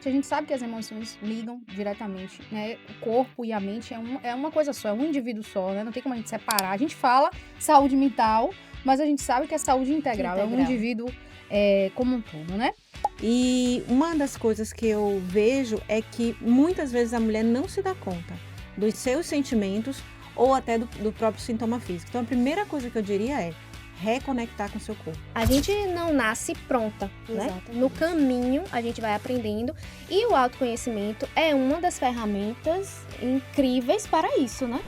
A gente sabe que as emoções ligam diretamente, né, o corpo e a mente é uma coisa só, é um indivíduo só, né, não tem como a gente separar. A gente fala saúde mental, mas a gente sabe que é saúde integral, é um Integral. indivíduo, como um todo, né. E uma das coisas que eu vejo é que muitas vezes a mulher não se dá conta dos seus sentimentos ou até do próprio sintoma físico. Então a primeira coisa que eu diria é reconectar com o seu corpo. A gente não nasce pronta, né? No Exatamente. caminho a gente vai aprendendo e o autoconhecimento é uma das ferramentas incríveis para isso, né?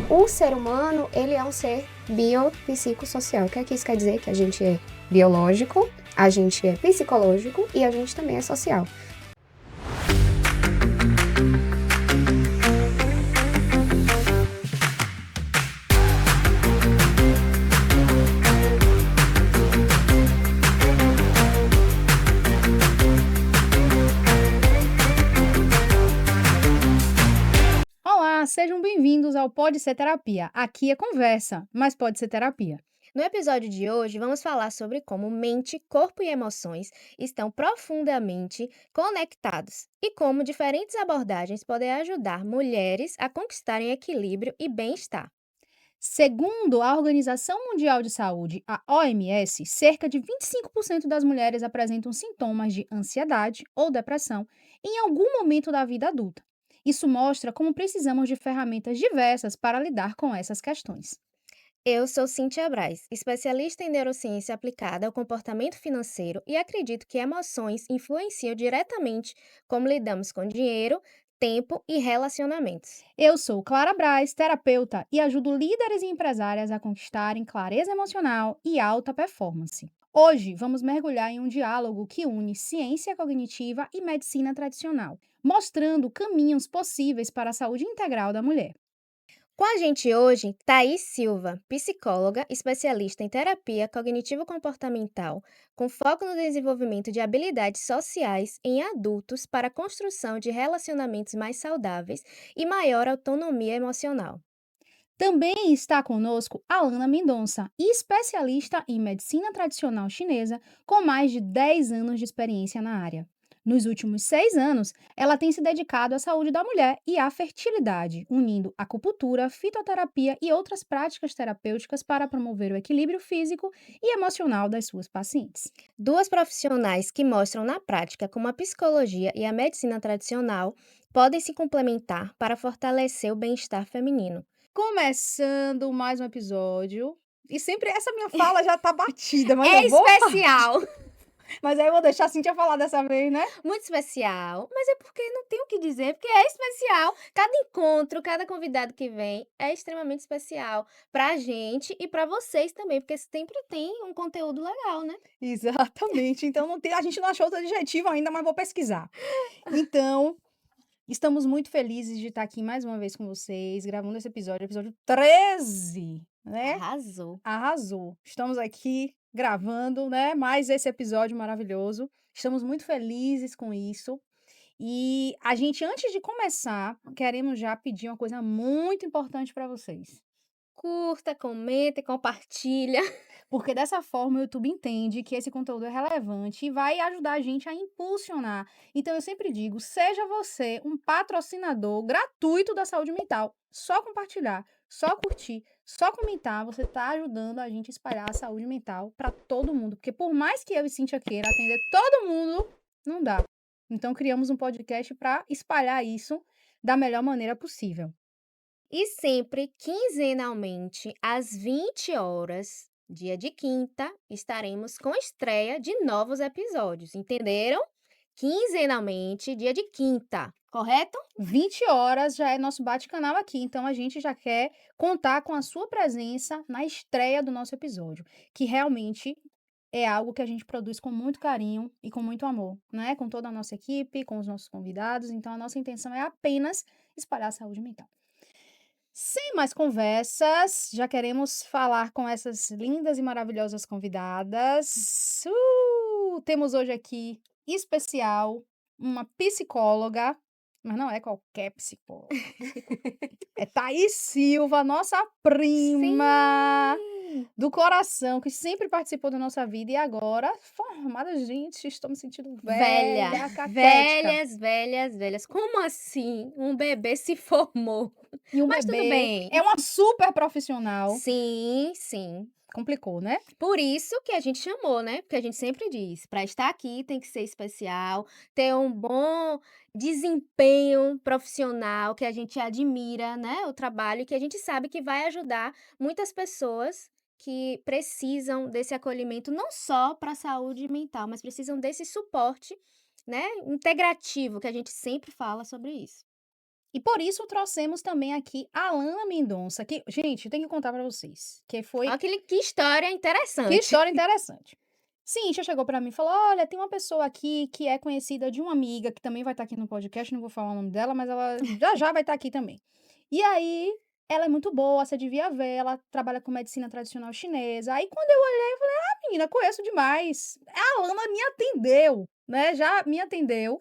O ser humano, ele é um ser biopsicossocial. O que é que isso quer dizer? Que a gente é biológico, a gente é psicológico e a gente também é social. Olá, sejam bem-vindos ao Pode Ser Terapia. Aqui é conversa, mas pode ser terapia. No episódio de hoje, vamos falar sobre como mente, corpo e emoções estão profundamente conectados e como diferentes abordagens podem ajudar mulheres a conquistarem equilíbrio e bem-estar. Segundo a Organização Mundial de Saúde, a OMS, cerca de 25% das mulheres apresentam sintomas de ansiedade ou depressão em algum momento da vida adulta. Isso mostra como precisamos de ferramentas diversas para lidar com essas questões. Eu sou Cíntia Braz, especialista em neurociência aplicada ao comportamento financeiro e acredito que emoções influenciam diretamente como lidamos com dinheiro, tempo e relacionamentos. Eu sou Clara Braz, terapeuta, e ajudo líderes e empresárias a conquistarem clareza emocional e alta performance. Hoje vamos mergulhar em um diálogo que une ciência cognitiva e medicina tradicional, mostrando caminhos possíveis para a saúde integral da mulher. Com a gente hoje, Thaís Silva, psicóloga, especialista em terapia cognitivo-comportamental, com foco no desenvolvimento de habilidades sociais em adultos para a construção de relacionamentos mais saudáveis e maior autonomia emocional. Também está conosco Alana Mendonça, especialista em medicina tradicional chinesa, com mais de 10 anos de experiência na área. Nos últimos 6 anos, ela tem se dedicado à saúde da mulher e à fertilidade, unindo acupuntura, fitoterapia e outras práticas terapêuticas para promover o equilíbrio físico e emocional das suas pacientes. Duas profissionais que mostram na prática como a psicologia e a medicina tradicional podem se complementar para fortalecer o bem-estar feminino. Começando mais um episódio, e sempre essa minha fala já tá batida, mas eu É vou especial! Mas aí eu vou deixar a Cintia falar dessa vez, né? Muito especial, mas é porque não tem o que dizer, porque é especial. Cada encontro, cada convidado que vem é extremamente especial pra gente e pra vocês também, porque sempre tem um conteúdo legal, né? Exatamente. Então não tem a gente não achou outro adjetivo ainda, mas vou pesquisar. Então, estamos muito felizes de estar aqui mais uma vez com vocês, gravando esse episódio 13, né? Arrasou. Arrasou. Estamos aqui gravando, né, mais esse episódio maravilhoso. Estamos muito felizes com isso. E a gente, antes de começar, queremos já pedir uma coisa muito importante para vocês. Curta, comenta e compartilha. Porque dessa forma o YouTube entende que esse conteúdo é relevante e vai ajudar a gente a impulsionar. Então eu sempre digo, seja você um patrocinador gratuito da saúde mental. Só compartilhar, só curtir, só comentar, você está ajudando a gente a espalhar a saúde mental para todo mundo. Porque por mais que eu e Cintia queira atender todo mundo, não dá. Então criamos um podcast para espalhar isso da melhor maneira possível. E sempre quinzenalmente, às 20 horas, dia de quinta, estaremos com estreia de novos episódios, entenderam? Quinzenalmente, dia de quinta, correto? 20 horas já é nosso bate-canal aqui, então a gente já quer contar com a sua presença na estreia do nosso episódio, que realmente é algo que a gente produz com muito carinho e com muito amor, né? Com toda a nossa equipe, com os nossos convidados, então a nossa intenção é apenas espalhar a saúde mental. Sem mais conversas, já queremos falar com essas lindas e maravilhosas convidadas. Temos hoje aqui, especial, uma psicóloga, mas não é qualquer psicóloga. É Thaís Silva, nossa Sim! prima. do coração, que sempre participou da nossa vida e agora, formada, gente, estou me sentindo Velha, velha, caquética. velhas, velhas, velhas. Como assim? Um bebê se formou. E um Mas tudo bebê bem. é uma super profissional. Sim, sim. Complicou, né? Por isso que a gente chamou, né? Porque a gente sempre diz, para estar aqui tem que ser especial, ter um bom desempenho profissional, que a gente admira, né, o trabalho, e que a gente sabe que vai ajudar muitas pessoas que precisam desse acolhimento, não só para a saúde mental, mas precisam desse suporte, né, integrativo, que a gente sempre fala sobre isso. E por isso trouxemos também aqui a Alana Mendonça, que, gente, tem que contar pra vocês, que foi Olha que história que interessante. história interessante. Cíntia chegou pra mim e falou: "Olha, tem uma pessoa aqui que é conhecida de uma amiga que também vai estar aqui no podcast, não vou falar o nome dela, mas ela já já vai estar aqui também". E aí, ela é muito boa, você devia ver, ela trabalha com medicina tradicional chinesa. Aí quando eu olhei, eu falei: "Ah, menina, conheço demais". A Alana me atendeu, né, já me atendeu.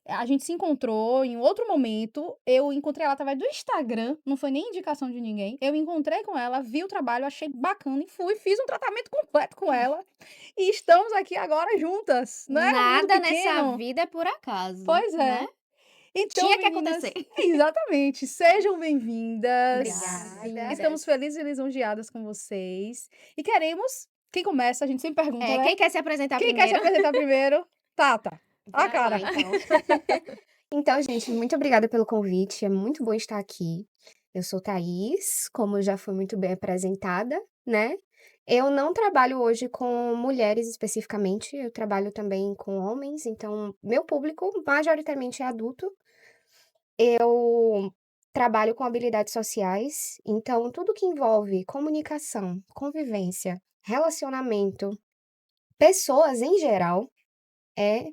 A gente se encontrou em outro momento, eu encontrei ela através do Instagram, não foi nem indicação de ninguém. Eu encontrei com ela, vi o trabalho, achei bacana e fui, fiz um tratamento completo com ela. E estamos aqui agora juntas, né, um mundo Nada nessa pequeno. vida é por acaso, Pois né? é. Então, Tinha que meninas, acontecer. exatamente, sejam bem-vindas. Obrigada. Estamos felizes e lisonjeadas com vocês. E queremos, quem começa, a gente sempre pergunta, né? Quem quer se apresentar Quem quer se primeiro? apresentar primeiro? Tata, a Vai lá, cara. então. Então, gente, muito obrigada pelo convite. É muito bom estar aqui. Eu sou Thaís, como já foi muito bem apresentada, né? Eu não trabalho hoje com mulheres especificamente, eu trabalho também com homens, então meu público majoritariamente é adulto. Eu trabalho com habilidades sociais, então tudo que envolve comunicação, convivência, relacionamento, pessoas em geral, é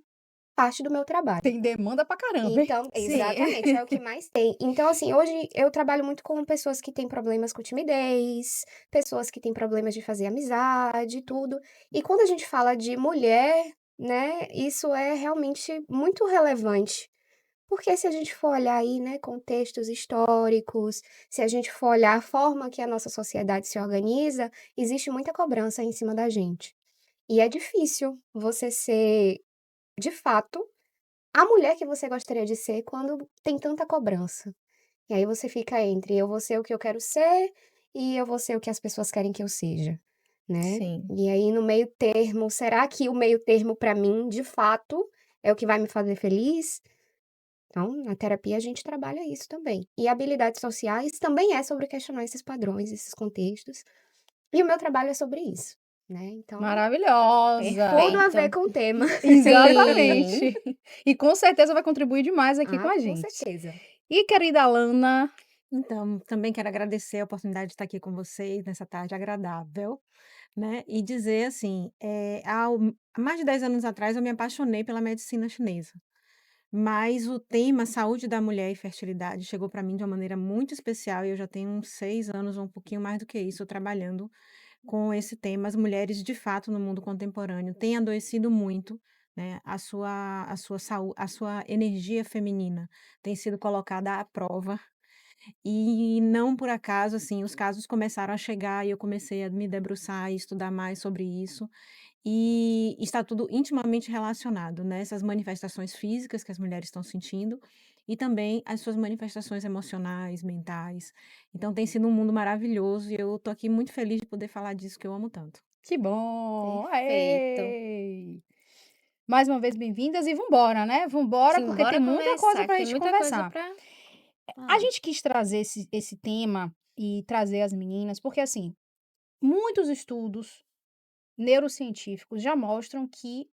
parte do meu trabalho. Tem demanda pra caramba, hein? Então, Sim. exatamente, é o que mais tem. Então, assim, hoje eu trabalho muito com pessoas que têm problemas com timidez, pessoas que têm problemas de fazer amizade e tudo. E quando a gente fala de mulher, né, isso é realmente muito relevante. Porque se a gente for olhar aí, né, contextos históricos, se a gente for olhar a forma que a nossa sociedade se organiza, existe muita cobrança em cima da gente. E é difícil você ser, de fato, a mulher que você gostaria de ser quando tem tanta cobrança. E aí você fica entre eu vou ser o que eu quero ser e eu vou ser o que as pessoas querem que eu seja, né? Sim. E aí no meio termo, será que o meio termo pra mim, de fato, é o que vai me fazer feliz? Então, na terapia a gente trabalha isso também. E habilidades sociais também é sobre questionar esses padrões, esses contextos. E o meu trabalho é sobre isso, né? Então, tudo a ver Perfeito. com o tema. Sim. Exatamente. E com certeza vai contribuir demais aqui com Ah, a com gente. certeza. E querida Alana, Então, também quero agradecer a oportunidade de estar aqui com vocês nessa tarde agradável, né, e dizer assim, há mais de 10 anos atrás eu me apaixonei pela medicina chinesa, mas o tema saúde da mulher e fertilidade chegou para mim de uma maneira muito especial e eu já tenho uns 6 anos ou um pouquinho mais do que isso trabalhando com esse tema. As mulheres, de fato, no mundo contemporâneo têm adoecido muito, né, a sua energia feminina tem sido colocada à prova e não por acaso, assim, os casos começaram a chegar e eu comecei a me debruçar e estudar mais sobre isso, e está tudo intimamente relacionado, né, essas manifestações físicas que as mulheres estão sentindo, e também as suas manifestações emocionais, mentais. Então tem sido um mundo maravilhoso e eu tô aqui muito feliz de poder falar disso que eu amo tanto. que bom! Perfeito. Aê! Mais uma vez bem-vindas e vambora, né? Vambora, Sim, porque tem bora muita coisa começar, que pra tem gente muita coisa conversar. pra A falar. gente quis trazer esse tema e trazer as meninas, porque assim, muitos estudos neurocientíficos já mostram que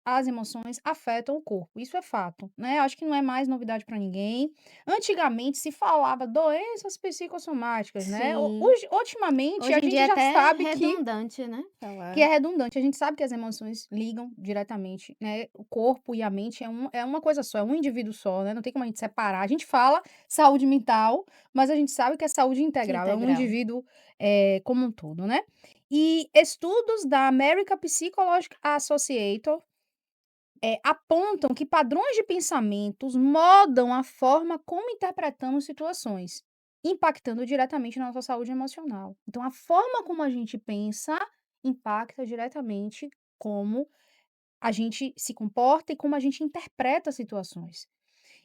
as emoções afetam o corpo, isso é fato, né? Acho que não é mais novidade para ninguém. Antigamente se falava doenças psicossomáticas, né? Sim. Ultimamente a Hoje em dia gente é já até sabe redundante, né, que é falar. redundante. A gente sabe que as emoções ligam diretamente, né? O corpo e a mente é uma coisa só, é um indivíduo só, né? Não tem como a gente separar. A gente fala saúde mental, mas a gente sabe que é saúde integral, é um Integral. indivíduo como um todo, né? E estudos da American Psychological Association apontam que padrões de pensamentos modam a forma como interpretamos situações. impactando diretamente na nossa saúde emocional. Então a forma como a gente pensa impacta diretamente como a gente se comporta e como a gente interpreta situações.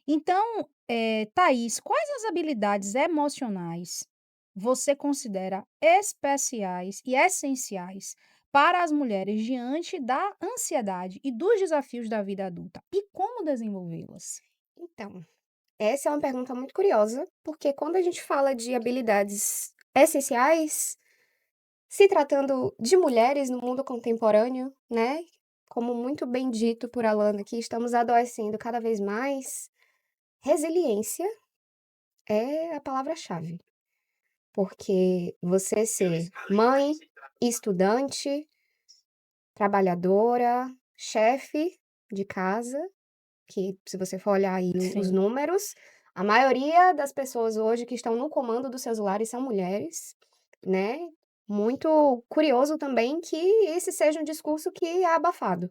Então, Thaís, quais as habilidades emocionais você considera especiais e essenciais para as mulheres diante da ansiedade e dos desafios da vida adulta? E como desenvolvê-las? Então, essa é uma pergunta muito curiosa, porque quando a gente fala de habilidades essenciais, se tratando de mulheres no mundo contemporâneo, né? Como muito bem dito por Alana, que estamos adoecendo cada vez mais, resiliência é a palavra-chave. Porque você ser mãe, estudante, trabalhadora, chefe de casa, que se você for olhar aí os Sim. números, a maioria das pessoas hoje que estão no comando dos seus lares são mulheres, né. Muito curioso também que esse seja um discurso que é abafado,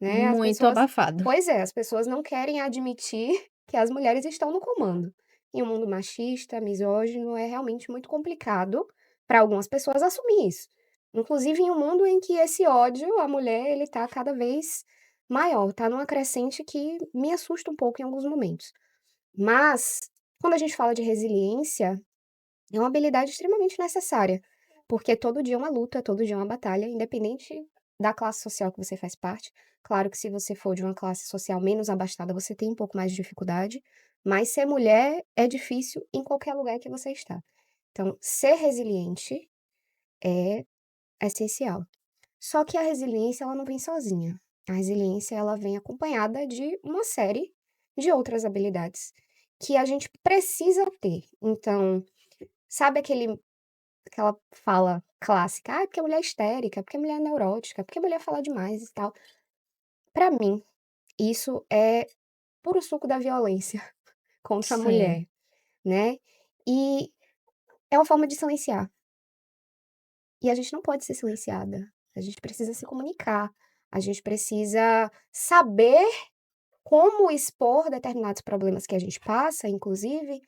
né, as Muito pessoas abafado. pois é, as pessoas não querem admitir que as mulheres estão no comando. Em um mundo machista, misógino, é realmente muito complicado para algumas pessoas assumir isso. Inclusive em um mundo em que esse ódio à mulher, ele tá cada vez maior, tá numa crescente que me assusta um pouco em alguns momentos. Mas, quando a gente fala de resiliência, é uma habilidade extremamente necessária, porque todo dia é uma luta, todo dia é uma batalha, independente da classe social que você faz parte. Claro que se você for de uma classe social menos abastada, você tem um pouco mais de dificuldade, mas ser mulher é difícil em qualquer lugar que você está. Então, ser resiliente é essencial. Só que a resiliência, ela não vem sozinha. A resiliência, ela vem acompanhada de uma série de outras habilidades que a gente precisa ter. Então, sabe aquela fala clássica: "Ah, porque a mulher é histérica, porque a mulher é neurótica, porque a mulher fala demais e tal". Pra mim, isso é puro suco da violência contra a Sim. mulher, né. E é uma forma de silenciar. E a gente não pode ser silenciada. A gente precisa se comunicar. A gente precisa saber como expor determinados problemas que a gente passa, inclusive,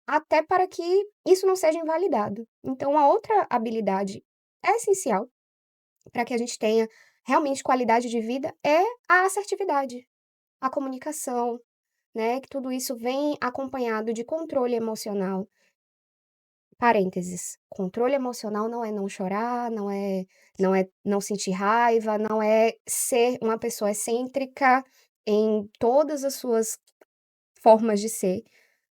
até para que isso não seja invalidado. Então, a outra habilidade essencial para que a gente tenha realmente qualidade de vida é a assertividade, a comunicação, né, que tudo isso vem acompanhado de controle emocional. Parênteses, controle emocional não é não chorar, não é não sentir raiva, não é ser uma pessoa excêntrica em todas as suas formas de ser,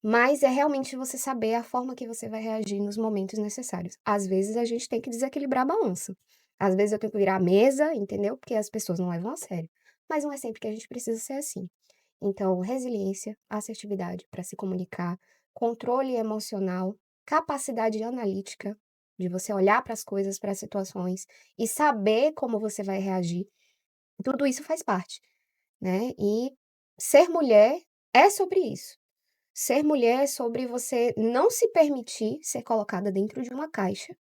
mas é realmente você saber a forma que você vai reagir nos momentos necessários. Às vezes a gente tem que desequilibrar a balança. Às vezes eu tenho que virar a mesa, entendeu? Porque as pessoas não levam a sério. Mas não é sempre que a gente precisa ser assim. Então, resiliência, assertividade para se comunicar, controle emocional, capacidade analítica, de você olhar para as coisas, para as situações e saber como você vai reagir, tudo isso faz parte, né? E ser mulher é sobre isso. Ser mulher é sobre você não se permitir ser colocada dentro de uma caixa,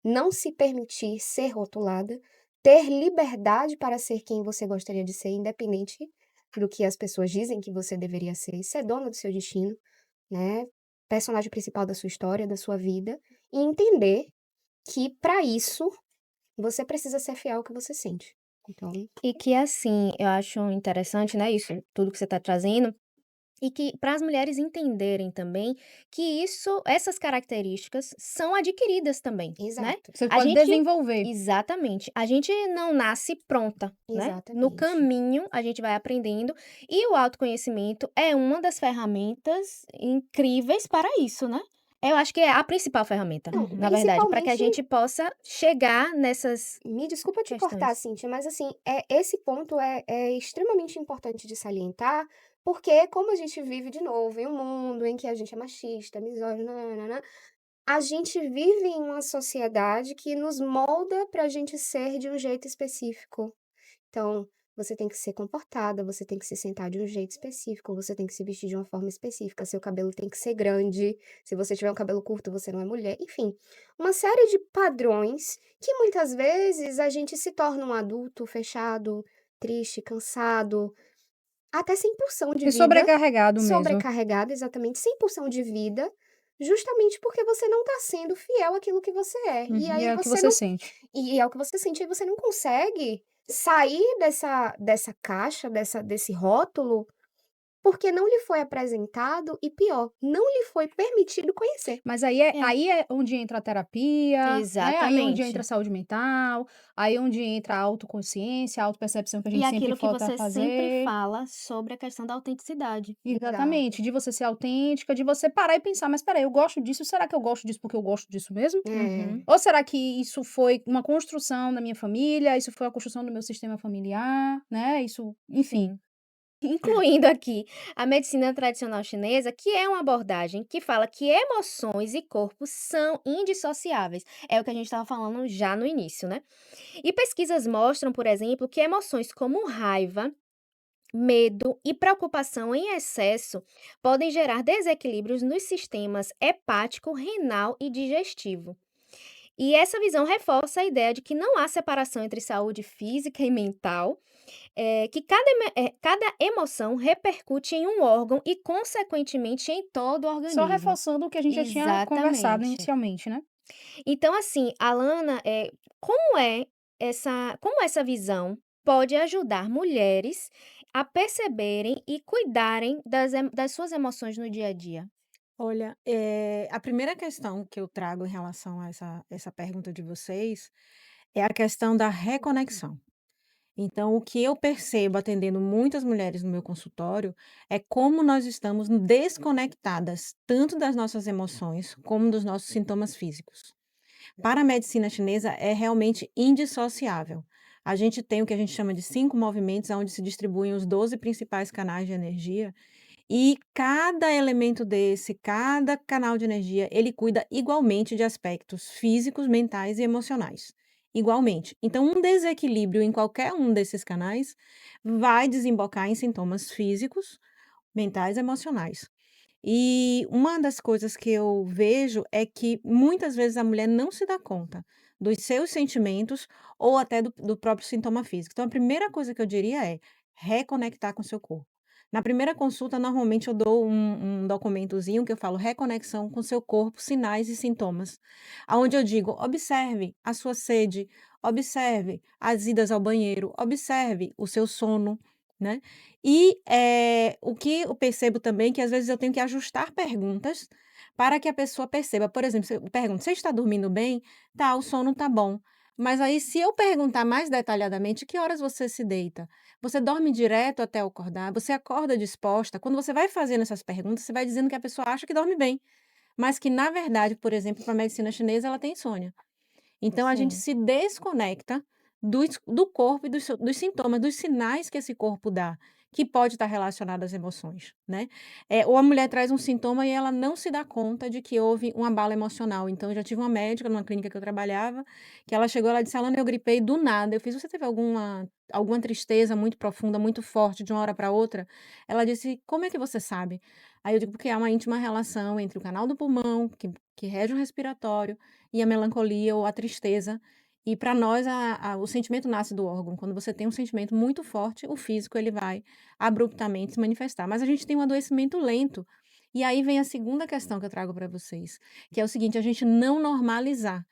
não se permitir ser rotulada, ter liberdade para ser quem você gostaria de ser, independente do que as pessoas dizem que você deveria ser dona do seu destino, né? Personagem principal da sua história, da sua vida, e entender que para isso você precisa ser fiel ao que você sente. Então, E que assim, eu acho interessante, né, isso tudo que você está trazendo, e que para as mulheres entenderem também que essas características são adquiridas também, né. exato, Você A pode gente desenvolver. exatamente, a gente não nasce pronta, né. No exatamente. caminho a gente vai aprendendo, e o autoconhecimento é uma das ferramentas incríveis para isso, né. Eu acho que é a principal ferramenta, Não, na verdade, para que a principalmente. gente possa chegar nessas Me desculpa te cortar, questões. Cíntia, mas assim, esse ponto é extremamente importante de salientar, porque como a gente vive de novo em um mundo em que a gente é machista, misógino, nã a gente vive em uma sociedade que nos molda para a gente ser de um jeito específico. Então, você tem que ser comportada, você tem que se sentar de um jeito específico, você tem que se vestir de uma forma específica, seu cabelo tem que ser grande, se você tiver um cabelo curto, você não é mulher, enfim, uma série de padrões que muitas vezes a gente se torna um adulto fechado, triste, cansado, até sem pulsão de E vida, sobrecarregado mesmo. sobrecarregado, exatamente, sem pulsão de vida, justamente porque você não tá sendo fiel àquilo que você é. E E aí é o que você você não sente. e é o que você sente, aí você não consegue sair dessa caixa, desse rótulo, porque não lhe foi apresentado e pior, não lhe foi permitido conhecer. Mas aí é É, aí é onde entra a terapia, né, aí é onde entra a exatamente. saúde mental, aí é onde entra a autoconsciência, a autopercepção que a E gente sempre aquilo que volta a você sempre fazer. fala sobre a questão da autenticidade. Exato. Exatamente, de você ser autêntica, de você parar e pensar: "Mas espera aí, eu gosto disso, será que eu gosto disso porque eu gosto disso mesmo? É. Uhum. Ou será que isso foi uma construção da minha família, isso foi uma construção do meu sistema familiar, né, isso", enfim. Incluindo aqui a medicina tradicional chinesa, que é uma abordagem que fala que emoções e corpo são indissociáveis. É o que a gente estava falando já no início, né? E pesquisas mostram, por exemplo, que emoções como raiva, medo e preocupação em excesso podem gerar desequilíbrios nos sistemas hepático, renal e digestivo. E essa visão reforça a ideia de que não há separação entre saúde física e mental, que cada emoção repercute em um órgão e, consequentemente, em todo o Só organismo. reforçando o que a gente já tinha conversado Exatamente. inicialmente, né. Então, assim, Alana, como é como essa visão pode ajudar mulheres a perceberem e cuidarem das suas emoções no dia a dia? Olha, a primeira questão que eu trago em relação a essa pergunta de vocês, é a questão da reconexão. Então, o que eu percebo atendendo muitas mulheres no meu consultório, é como nós estamos desconectadas, tanto das nossas emoções, como dos nossos sintomas físicos. Para a medicina chinesa, é realmente indissociável. A gente tem o que a gente chama de 5 movimentos, onde se distribuem os 12 principais canais de energia, e cada elemento desse, cada canal de energia, ele cuida igualmente de aspectos físicos, mentais e emocionais. Igualmente. Então, um desequilíbrio em qualquer um desses canais vai desembocar em sintomas físicos, mentais e emocionais. E uma das coisas que eu vejo é que muitas vezes a mulher não se dá conta dos seus sentimentos ou até do próprio sintoma físico. Então, a primeira coisa que eu diria é reconectar com o seu corpo. Na primeira consulta, normalmente eu dou um documentozinho que eu falo reconexão com seu corpo, sinais e sintomas. Onde eu digo, observe a sua sede, observe as idas ao banheiro, observe o seu sono, né? E, o que eu percebo também é que às vezes eu tenho que ajustar perguntas para que a pessoa perceba. Por exemplo, se eu pergunto: "Você está dormindo bem?", "Tá, o sono tá bom". Mas aí se eu perguntar mais detalhadamente: "Que horas você se deita? Você dorme direto até acordar? Você acorda disposta?". Quando você vai fazendo essas perguntas, você vai dizendo que a pessoa acha que dorme bem, mas que na verdade, por exemplo, para a medicina chinesa, ela tem insônia. Então a gente Sim. se desconecta do corpo e dos sintomas, dos sinais que esse corpo dá, que pode estar relacionado às emoções, né. Ou a mulher traz um sintoma e ela não se dá conta de que houve um abalo emocional. Então eu já tive uma médica numa clínica que eu trabalhava, que ela chegou, ela disse: "Alana, eu gripei do nada". Eu fiz: "Você teve alguma tristeza muito profunda, muito forte de uma hora para outra?". Ela disse: "Como é que você sabe?". Aí eu digo: "Porque há uma íntima relação entre o canal do pulmão, que rege o respiratório, e a melancolia ou a tristeza, e para nós o sentimento nasce do órgão. Quando você tem um sentimento muito forte, o físico ele vai abruptamente se manifestar. Mas a gente tem um adoecimento lento. E aí vem a segunda questão que eu trago para vocês, que é o seguinte: a gente não normalizar.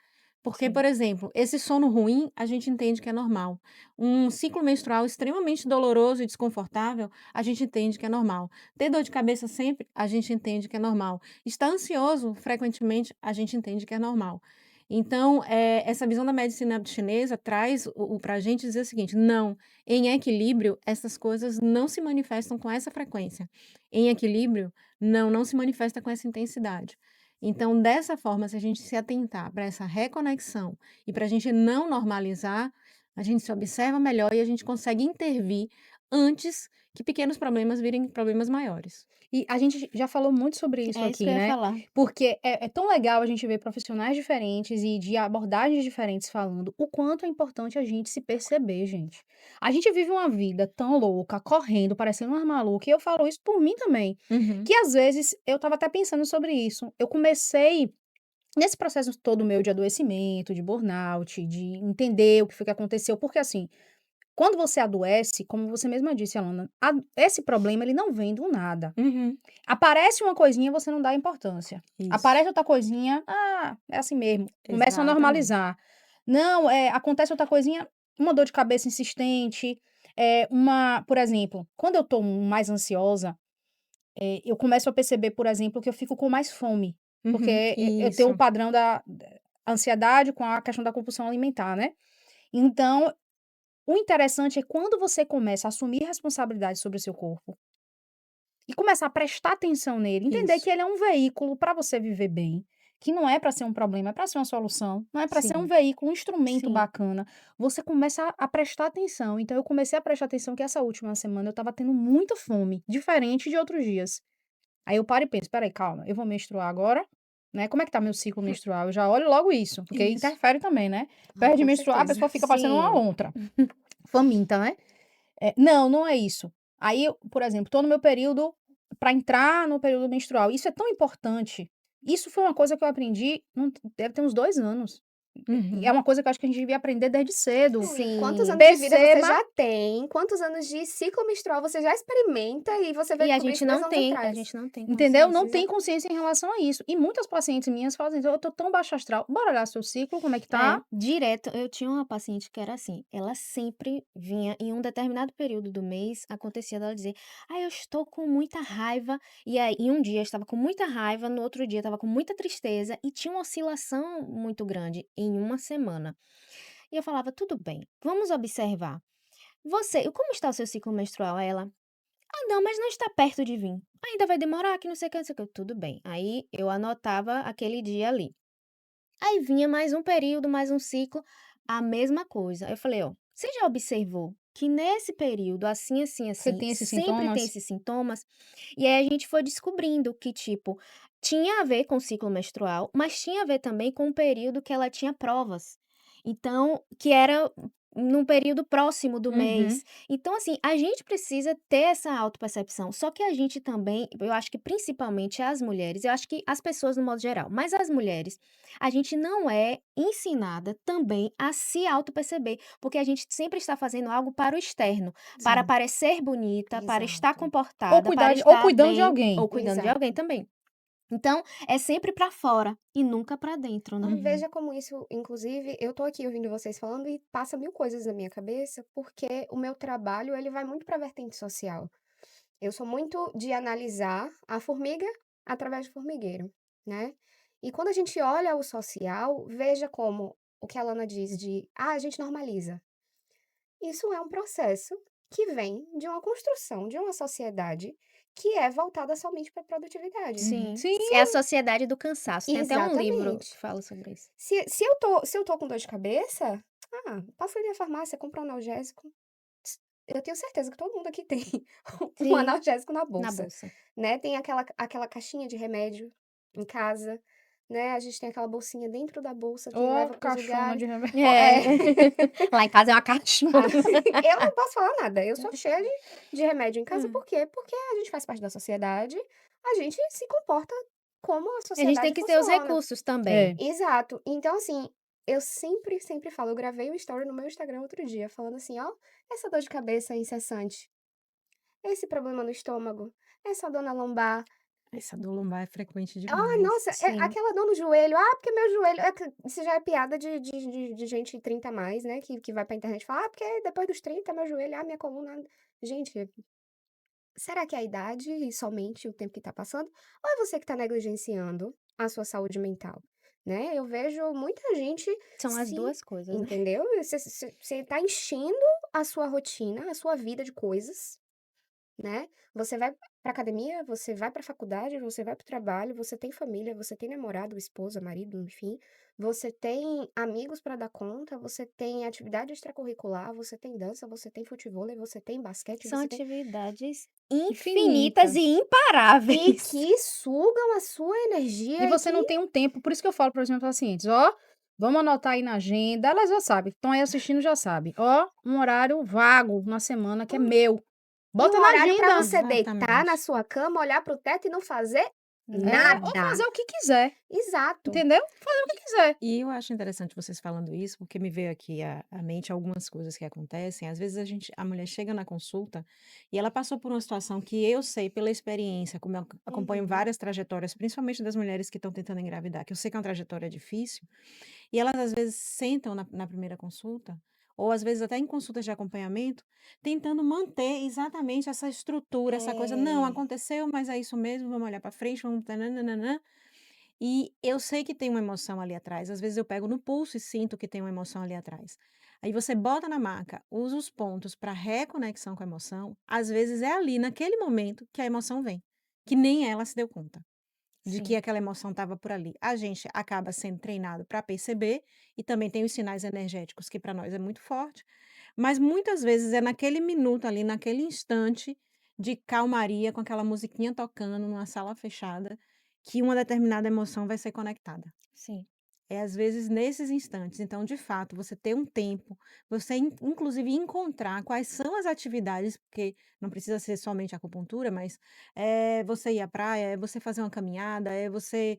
Porque, por Sim. exemplo, esse sono ruim, a gente entende que é normal. Um ciclo menstrual extremamente doloroso e desconfortável, a gente entende que é normal. Ter dor de cabeça sempre, a gente entende que é normal. Estar ansioso frequentemente, a gente entende que é normal. Então, essa visão da medicina chinesa traz para a gente dizer o seguinte: não, em equilíbrio, essas coisas não se manifestam com essa frequência. Em equilíbrio, não se manifesta com essa intensidade. Então, dessa forma, se a gente se atentar para essa reconexão e para a gente não normalizar, a gente se observa melhor e a gente consegue intervir antes que pequenos problemas virem problemas maiores. E a gente já falou muito sobre isso É isso que aqui, eu ia né, falar. porque é tão legal a gente ver profissionais diferentes e de abordagens diferentes falando o quanto é importante a gente se perceber, gente. A gente vive uma vida tão louca, correndo, parecendo umas maluca, e eu falo isso por mim também, Uhum. que às vezes eu estava até pensando sobre isso. Eu comecei nesse processo todo meu de adoecimento, de burnout, de entender o que foi que aconteceu, porque assim, quando você adoece, como você mesma disse, Alana, esse problema ele não vem do nada. Uhum. Aparece uma coisinha, você não dá importância. Isso. Aparece outra coisinha, é assim mesmo. Começa a Exatamente. normalizar. Não, acontece outra coisinha, uma dor de cabeça insistente, por exemplo, quando eu tô mais ansiosa, eu começo a perceber, por exemplo, que eu fico com mais fome, porque Uhum. eu tenho o Isso. padrão da ansiedade com a questão da compulsão alimentar, né? Então, o interessante é quando você começa a assumir responsabilidade sobre o seu corpo e começar a prestar atenção nele, entender Isso. que ele é um veículo para você viver bem, que não é para ser um problema, é para ser uma solução, não é para ser um Sim. veículo, um instrumento Sim. bacana. Você começa a prestar atenção. Então, eu comecei a prestar atenção que essa última semana eu estava tendo muita fome, diferente de outros dias. Aí eu paro e penso, espera aí, calma, eu vou menstruar agora, né? Como é que tá meu ciclo menstrual? Eu já olho logo isso, porque Isso. interfere também, né? Ah, Perde de com menstruar, a certeza. pessoa fica parecendo uma Sim. lontra, faminta, né? Não, não é isso. Aí eu, por exemplo, tô no meu período para entrar no período menstrual. Isso é tão importante. Isso foi uma coisa que eu aprendi, deve ter uns 2 anos. E é Uhum. uma coisa que eu acho que a gente devia aprender desde cedo. Não, e quantos Sim. anos de vida você Perceba já tem? Quantos anos de ciclo menstrual você já experimenta e você veio E a descobrir gente isso 2 não anos tem, a atrás? gente não tem Entendeu? Não consciência. tem consciência em relação a isso. E muitas pacientes minhas falam assim: "Eu tô tão baixo astral, bora olhar seu ciclo, como é que tá?" Direto. Eu tinha uma paciente que era assim, ela sempre vinha em um determinado período do mês, acontecia dela dizer: "Ai, eu estou com muita raiva", e aí em um dia estava com muita raiva, no outro dia estava com muita tristeza e tinha uma oscilação muito grande em uma semana. E eu falava: "Tudo bem, vamos observar. Como está o seu ciclo menstrual?" Aí ela: "Ah, não, mas não está perto de vir. Ainda vai demorar, que não sei o que, não sei o que." Tudo bem. Aí eu anotava aquele dia ali. Aí vinha mais um período, mais um ciclo, a mesma coisa. Aí eu falei: "Ó, você já observou que nesse período, assim, assim, Você assim, tem esses sempre tem sintomas? esses sintomas?" E aí a gente foi descobrindo que, tipo, tinha a ver com o ciclo menstrual, mas tinha a ver também com o período que ela tinha provas. Então, que era num período próximo do Uhum. mês. Então, assim, a gente precisa ter essa autopercepção. Só que a gente também, eu acho que principalmente as mulheres, eu acho que as pessoas no modo geral, mas as mulheres, a gente não é ensinada também a se autoperceber, porque a gente sempre está fazendo algo para o externo, para Sim. parecer bonita, para estar Exato. Ou comportada, para cuidar de ou estar cuidando de bem, alguém. ou cuidando de alguém Exato. também. Então, é sempre para fora e nunca para dentro, né? Não, Uhum. veja como isso, inclusive, eu tô aqui ouvindo vocês falando e passa mil coisas na minha cabeça, porque o meu trabalho, ele vai muito pra vertente social. Eu sou muito de analisar a formiga através do formigueiro, né? E quando a gente olha o social, veja como o que a Lana diz de, a gente normaliza. Isso é um processo que vem de uma construção de uma sociedade que é voltada somente para a produtividade. Uhum. Sim. Sim, É a sociedade do cansaço. Tem até um livro que Exatamente. fala sobre isso. Se eu tô com dor de cabeça, passa ali na farmácia, compra um analgésico. Eu tenho certeza que todo mundo aqui tem um Sim, analgésico na na bolsa, bolsa. né. Tem aquela caixinha de remédio em casa, né, a gente tem aquela bolsinha dentro da bolsa que ó, leva para os caixona lugares. de remédio. Ó É. é. Lá em casa é uma caixona. Ah, eu não posso falar nada, eu sou cheia de remédio em casa, Hum. por quê? Porque a gente faz parte da sociedade, a gente se comporta como a A gente tem sociedade que ter os funciona. recursos também. É. Exato. Então, assim, eu sempre, sempre falo, eu gravei um story no meu Instagram outro dia, falando assim: "Ó, essa dor de cabeça incessante, esse problema no estômago, essa dor na lombar, Essa dor lombar é frequente demais. nossa, Sim. aquela dor no joelho, porque meu joelho", que isso já é piada de gente 30 a mais, né, que vai pra internet e fala: porque depois dos 30 meu joelho, minha coluna". Gente, será que é a idade e somente o tempo que tá passando? Ou é você que tá negligenciando a sua saúde mental, né? Eu vejo muita gente São as se duas coisas, né? entendeu? Você tá enchendo a sua rotina, a sua vida de coisas, né? Você vai pra academia, você vai pra faculdade, você vai pro trabalho, você tem família, você tem namorado, esposa, marido, enfim. Você tem amigos pra dar conta, você tem atividade extracurricular, você tem dança, você tem futevôlei, você tem basquete, São você tem atividades Infinita. infinitas e e imparáveis. que sugam a sua E energia e você que não tem um tempo, por isso que eu falo para os meus pacientes, ó, vamos anotar aí na agenda, elas já sabem, que estão aí assistindo já sabem, ó, um horário vago na semana que é meu. e um Bota na horário pra agenda. você deitar na Exatamente. sua cama, olhar para o teto e não fazer Ou Nada. fazer o que quiser, Exato. entendeu? Fazer o que quiser. E eu acho interessante vocês falando isso, porque me veio aqui à mente algumas coisas que acontecem. Às vezes a mulher chega na consulta e ela passou por uma situação que eu sei pela experiência, como eu acompanho Uhum. várias trajetórias, principalmente das mulheres que estão tentando engravidar, que eu sei que é uma trajetória difícil, e elas às vezes sentam na primeira consulta, ou às vezes até em consultas de acompanhamento, tentando manter exatamente essa estrutura, essa coisa, não, É. aconteceu, mas é isso mesmo, vamos olhar para frente, vamos. Tananana. E eu sei que tem uma emoção ali atrás, às vezes eu pego no pulso e sinto que tem uma emoção ali atrás. Aí você bota na maca, usa os pontos para reconexão com a emoção, às vezes é ali, naquele momento, que a emoção vem, que nem ela se deu conta de que Sim. aquela emoção estava por ali. A gente acaba sendo treinado para perceber, e também tem os sinais energéticos, que para nós é muito forte, mas muitas vezes é naquele minuto ali, naquele instante de calmaria, com aquela musiquinha tocando numa sala fechada, que uma determinada emoção vai ser conectada. Sim. É às vezes nesses instantes. Então, de fato, você ter um tempo, você inclusive encontrar quais são as atividades, porque não precisa ser somente acupuntura, mas é você ir à praia, é você fazer uma caminhada, é você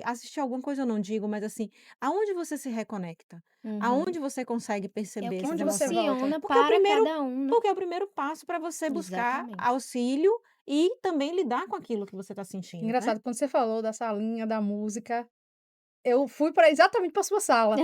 assistir alguma coisa, eu não digo, mas assim, aonde você se reconecta, Uhum. aonde você consegue É o perceber que essas Onde você emoções. volta? funciona Porque é o para primeiro, cada um, né? porque é o primeiro passo para você buscar Exatamente. auxílio e também lidar com aquilo que você está sentindo, né? Engraçado, quando você falou da salinha, da música, eu fui para exatamente para sua sala.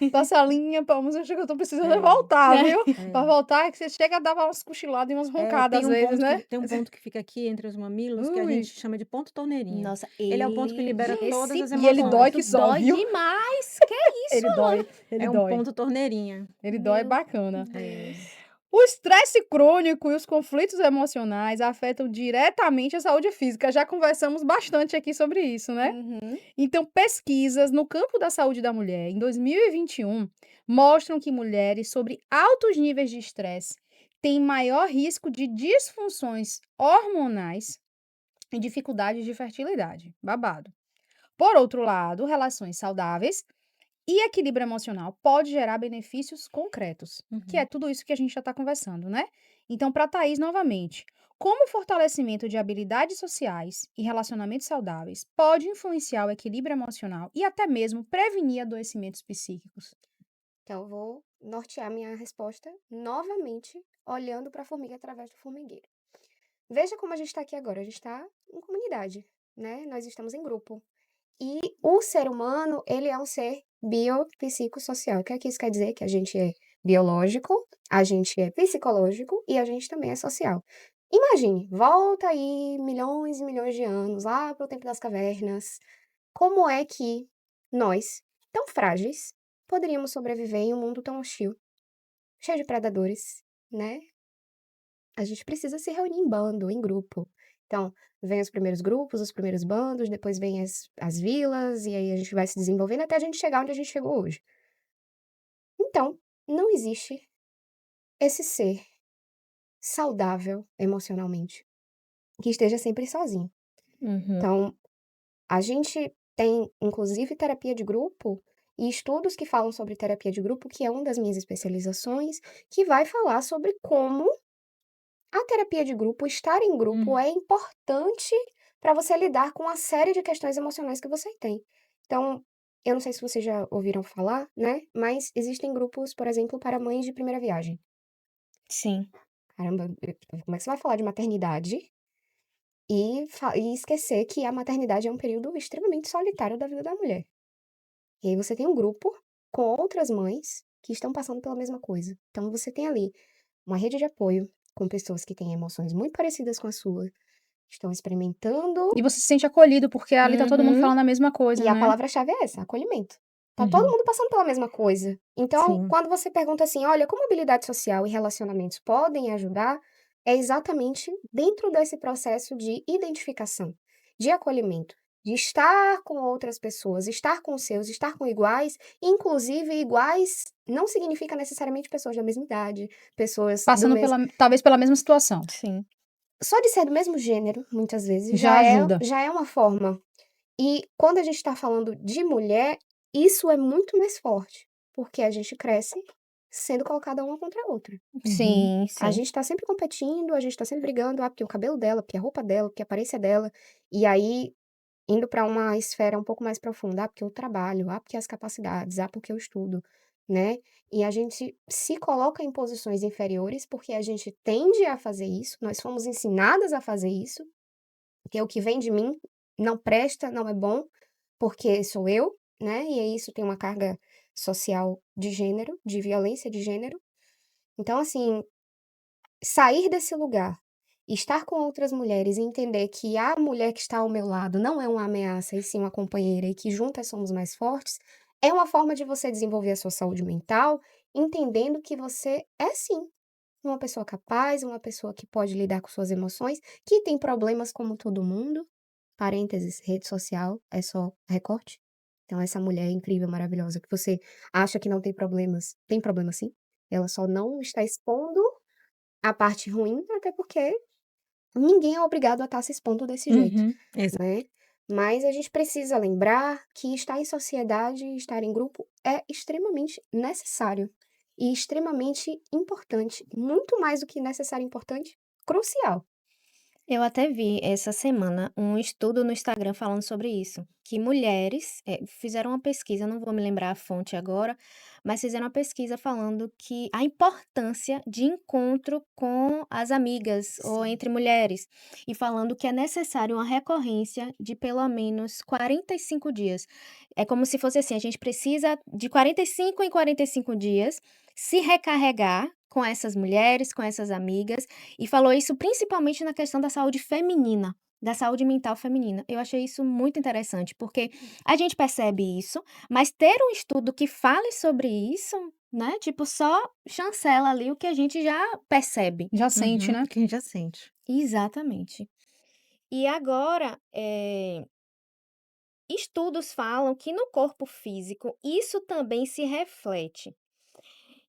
Pra salinha, pra música, acho que eu tô precisando É, voltar, viu? Pra é. voltar, que você chega a dar umas cochiladas e umas roncadas às vezes, né? Tem um ponto que fica aqui entre os mamilos que a Ui, gente chama de ponto torneirinha. Nossa, Ele é o ponto que libera todas esse as e ele dói emoções. ponto que só, dói viu? demais. Que isso, Ele dói, Ana? ele É um dói. ponto torneirinha. Ele dói Meu bacana. É. Deus. O estresse crônico e os conflitos emocionais afetam diretamente a saúde física. Já conversamos bastante aqui sobre isso, né? Uhum. Então, pesquisas no campo da saúde da mulher em 2021 mostram que mulheres sobre altos níveis de estresse têm maior risco de disfunções hormonais e dificuldades de fertilidade. Babado. Por outro lado, relações saudáveis e equilíbrio emocional pode gerar benefícios concretos, que é Uhum. tudo isso que a gente já está conversando, né? Então, para Thaís, novamente, como o fortalecimento de habilidades sociais e relacionamentos saudáveis pode influenciar o equilíbrio emocional e até mesmo prevenir adoecimentos psíquicos? Então, eu vou nortear minha resposta novamente, olhando para a formiga através do formigueiro. Veja como a gente está aqui agora. A gente está em comunidade, né? Nós estamos em grupo. E o ser humano, ele é um ser biopsicossocial. O que é que isso quer dizer? Que a gente é biológico, a gente é psicológico e a gente também é social. Imagine, volta aí milhões e milhões de anos, lá para o tempo das cavernas. Como é que nós, tão frágeis, poderíamos sobreviver em um mundo tão hostil, cheio de predadores, né? A gente precisa se reunir em bando, em grupo. Então, vem os primeiros grupos, os primeiros bandos, depois vem as vilas, e aí a gente vai se desenvolvendo até a gente chegar onde a gente chegou hoje. Então, não existe esse ser saudável emocionalmente que esteja sempre sozinho. Uhum. Então, a gente tem, inclusive, terapia de grupo e estudos que falam sobre terapia de grupo, que é uma das minhas especializações, que vai falar sobre como a terapia de grupo, estar em grupo, é importante para você lidar com uma série de questões emocionais que você tem. Então, eu não sei se vocês já ouviram falar, né? Mas existem grupos, por exemplo, para mães de primeira viagem. Sim. Caramba, como é que você vai falar de maternidade e esquecer que a maternidade é um período extremamente solitário da vida da mulher? E aí você tem um grupo com outras mães que estão passando pela mesma coisa. Então você tem ali uma rede de apoio com pessoas que têm emoções muito parecidas com a sua, estão experimentando, E você se sente acolhido, porque ali tá todo mundo Uhum. falando a mesma coisa, e a né? palavra-chave é essa, acolhimento. Tá todo Uhum. mundo passando pela mesma coisa. Então, Sim. quando você pergunta assim, olha, como habilidade social e relacionamentos podem ajudar, é exatamente dentro desse processo de identificação, de acolhimento, de estar com outras pessoas, estar com os seus, estar com iguais, inclusive iguais não significa necessariamente pessoas da mesma idade, pessoas do Passando mesmo. talvez pela mesma situação. Sim. Só de ser do mesmo gênero, muitas vezes, Já ajuda. já é uma forma. E quando a gente está falando de mulher, isso é muito mais forte, porque a gente cresce sendo colocada uma contra a outra. Sim, A sim. gente tá sempre competindo, a gente tá sempre brigando, porque o cabelo dela, porque a roupa dela, porque a aparência dela. E aí, indo para uma esfera um pouco mais profunda, porque eu trabalho, porque as capacidades, porque eu estudo, né? E a gente se coloca em posições inferiores porque a gente tende a fazer isso, nós fomos ensinadas a fazer isso, que é o que vem de mim, não presta, não é bom, porque sou eu, né? E aí isso tem uma carga social de gênero, de violência de gênero. Então, assim, sair desse lugar, estar com outras mulheres e entender que a mulher que está ao meu lado não é uma ameaça, e sim uma companheira, e que juntas somos mais fortes, é uma forma de você desenvolver a sua saúde mental, entendendo que você é sim uma pessoa capaz, uma pessoa que pode lidar com suas emoções, que tem problemas como todo mundo. Parênteses, rede social é só recorte. Então, essa mulher incrível, maravilhosa, que você acha que não tem problema sim. Ela só não está expondo a parte ruim, até porque ninguém é obrigado a estar se expondo desse jeito, Uhum. Exa né. Mas a gente precisa lembrar que estar em sociedade, estar em grupo é extremamente necessário e extremamente importante, muito mais do que necessário e importante, crucial. Eu até vi essa semana um estudo no Instagram falando sobre isso, que mulheres, fizeram uma pesquisa, não vou me lembrar a fonte agora, mas fizeram uma pesquisa falando que a importância de encontro com as amigas ou Sim. entre mulheres, e falando que é necessário uma recorrência de pelo menos 45 dias. É como se fosse assim, a gente precisa de 45 em 45 dias se recarregar com essas mulheres, com essas amigas, e falou isso principalmente na questão da saúde feminina, da saúde mental feminina. Eu achei isso muito interessante, porque a gente percebe isso, mas ter um estudo que fale sobre isso, né, tipo, só chancela ali o que a gente já percebe. Já sente, Uhum. né? Quem já sente. Exatamente. E agora, estudos falam que no corpo físico isso também se reflete.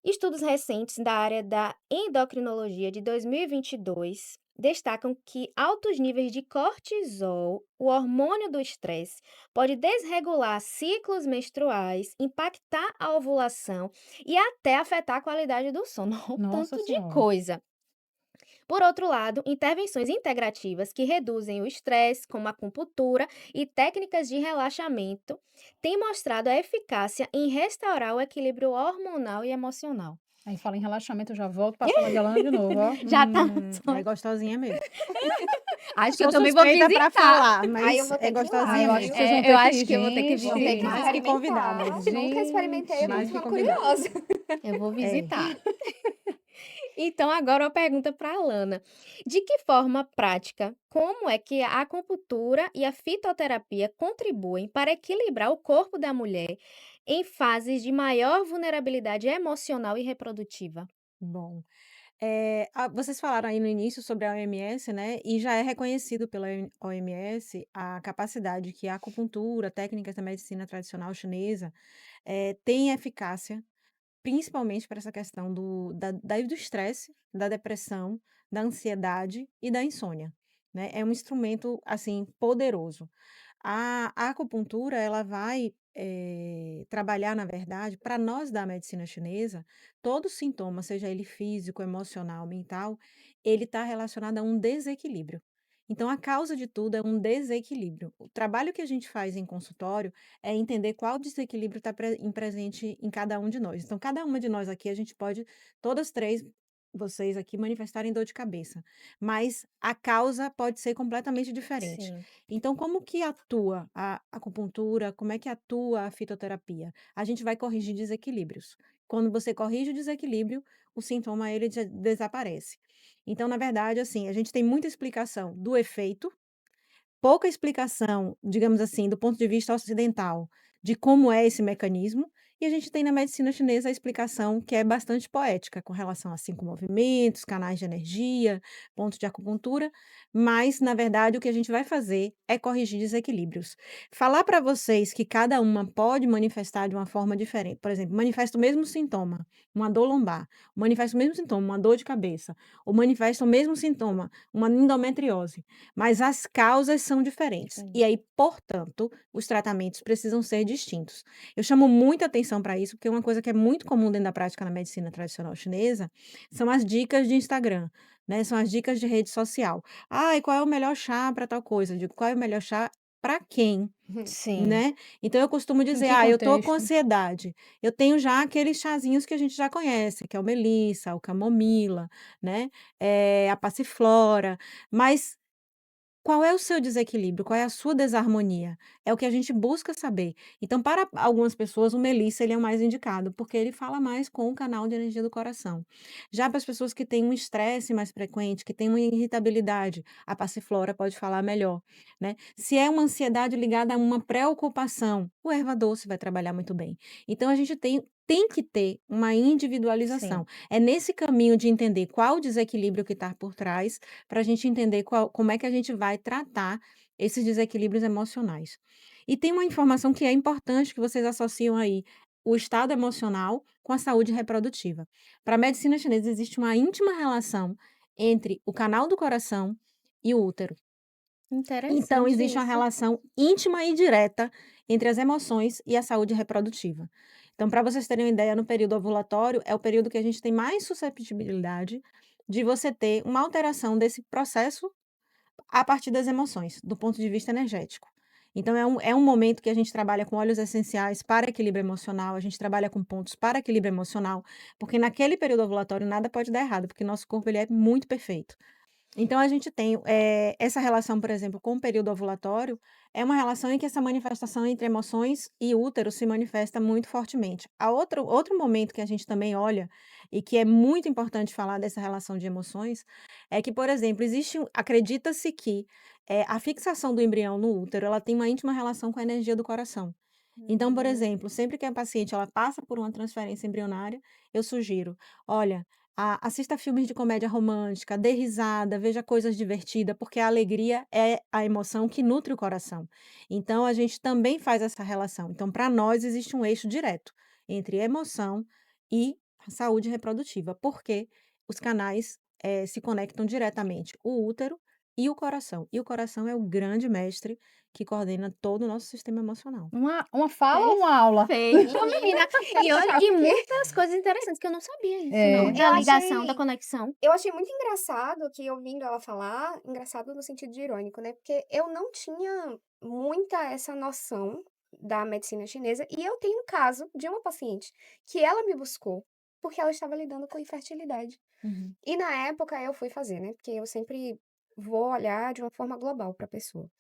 Estudos recentes da área da endocrinologia de 2022 destacam que altos níveis de cortisol, o hormônio do estresse, pode desregular ciclos menstruais, impactar a ovulação e até afetar a qualidade do sono. Um Nossa tanto de senhora. coisa. Por outro lado, intervenções integrativas que reduzem o estresse, como a acupuntura e técnicas de relaxamento, têm mostrado a eficácia em restaurar o equilíbrio hormonal e emocional. Aí fala em relaxamento, eu já volto pra sala de Alana de novo, ó. Já tá. É gostosinha mesmo. Acho que eu Sou também vou suspeita pra visitar. falar, Aí eu mas vou é ter que ir Ah, lá, gostosinha eu acho que mesmo. vocês vão Eu ter que acho ir, que eu vou ter que vou ter que gente. Mais que visitar. convidadas. experimentar. Nunca experimentei, eu tô Mais que ficando convidadas. curiosa. Eu vou É. visitar. Então, agora uma pergunta para a Alana. De que forma prática, como é que a acupuntura e a fitoterapia contribuem para equilibrar o corpo da mulher em fases de maior vulnerabilidade emocional e reprodutiva? Bom, vocês falaram aí no início sobre a OMS, né, e já é reconhecido pela OMS a capacidade que a acupuntura, técnicas da medicina tradicional chinesa, têm eficácia, principalmente para essa questão do estresse, da depressão, da ansiedade e da insônia, né. É um instrumento, assim, poderoso. A acupuntura, ela vai, trabalhar, na verdade, para nós da medicina chinesa, todo sintoma, seja ele físico, emocional, mental, ele está relacionado a um desequilíbrio. Então, a causa de tudo é um desequilíbrio. O trabalho que a gente faz em consultório é entender qual desequilíbrio está presente em cada um de nós. Então, cada uma de nós aqui, a gente pode, todas três, vocês aqui, manifestarem dor de cabeça, mas a causa pode ser completamente diferente. Sim, Então, como que atua a acupuntura, como é que atua a fitoterapia? A gente vai corrigir desequilíbrios. Quando você corrige o desequilíbrio, o sintoma ele desaparece. Então, na verdade, assim, a gente tem muita explicação do efeito, pouca explicação, digamos assim, do ponto de vista ocidental, de como é esse mecanismo, e a gente tem na medicina chinesa a explicação que é bastante poética, com relação a 5 movimentos, canais de energia, pontos de acupuntura, mas, na verdade, o que a gente vai fazer é corrigir desequilíbrios. Falar para vocês que cada uma pode manifestar de uma forma diferente, por exemplo, manifesta o mesmo sintoma, uma dor lombar, manifesta o mesmo sintoma, uma dor de cabeça, ou manifesta o mesmo sintoma, uma endometriose, mas as causas são diferentes. E diferente. aí, portanto, os tratamentos precisam ser distintos. Eu chamo muita atenção atenção para isso, porque uma coisa que é muito comum dentro da prática na medicina tradicional chinesa são as dicas de Instagram, né? São as dicas de rede social. Ah, e qual é o melhor chá para tal coisa? Eu digo, qual é o melhor chá para quem? Sim. Né? Então eu costumo Em dizer: que "Ah, eu tô com contexto? ansiedade". Eu tenho já aqueles chazinhos que a gente já conhece, que é o melissa, o camomila, né, a passiflora, mas qual é o seu desequilíbrio? Qual é a sua desarmonia? É o que a gente busca saber. Então, para algumas pessoas, o melissa ele é o mais indicado, porque ele fala mais com o canal de energia do coração. Já para as pessoas que têm um estresse mais frequente, que têm uma irritabilidade, a passiflora pode falar melhor, né? Se é uma ansiedade ligada a uma preocupação, o erva doce vai trabalhar muito bem. Então, a gente tem que ter uma Sim. individualização. É nesse caminho de entender qual o desequilíbrio que está por trás para a gente entender como é que a gente vai tratar esses desequilíbrios emocionais. E tem uma informação que é importante que vocês associam aí, o estado emocional com a saúde reprodutiva. Para a medicina chinesa existe uma íntima relação entre o canal do coração e o útero. Então Interessante existe uma isso. relação íntima e direta entre as emoções e a saúde reprodutiva. Então, para vocês terem uma ideia, no período ovulatório é o período que a gente tem mais susceptibilidade de você ter uma alteração desse processo a partir das emoções, do ponto de vista energético. Então é um momento que a gente trabalha com óleos essenciais para equilíbrio emocional, a gente trabalha com pontos para equilíbrio emocional, porque naquele período ovulatório nada pode dar errado, porque nosso corpo ele é muito perfeito. Então a gente tem, essa relação, por exemplo, com o período ovulatório, é uma relação em que essa manifestação entre emoções e útero se manifesta muito fortemente. A outro momento que a gente também olha, e que é muito importante falar dessa relação de emoções, é que, por exemplo, acredita-se que, a fixação do embrião no útero, ela tem uma íntima relação com a energia do coração. Então, por exemplo, sempre que a paciente ela passa por uma transferência embrionária, eu sugiro: "Olha, assista filmes de comédia romântica, dê risada, veja coisas divertidas, porque a alegria é a emoção que nutre o coração". Então a gente também faz essa relação. Então, para nós existe um eixo direto entre emoção e a saúde reprodutiva, porque os canais, se conectam diretamente, o útero e o coração. E o coração é o grande mestre que coordena todo o nosso sistema emocional. Uma fala ou uma aula? Perfeito, menina. E olha, e Sabe? muitas coisas interessantes que eu não sabia isso Não, não, É. da eu ligação, da achei conexão. eu achei muito engraçado que ouvindo ela falar, engraçado no sentido de irônico, né, porque eu não tinha muita essa noção da medicina chinesa, e eu tenho um caso de uma paciente que ela me buscou, porque ela estava lidando com infertilidade. Uhum. E na época eu fui fazer, né, porque eu sempre vou olhar de uma forma global para a pessoa.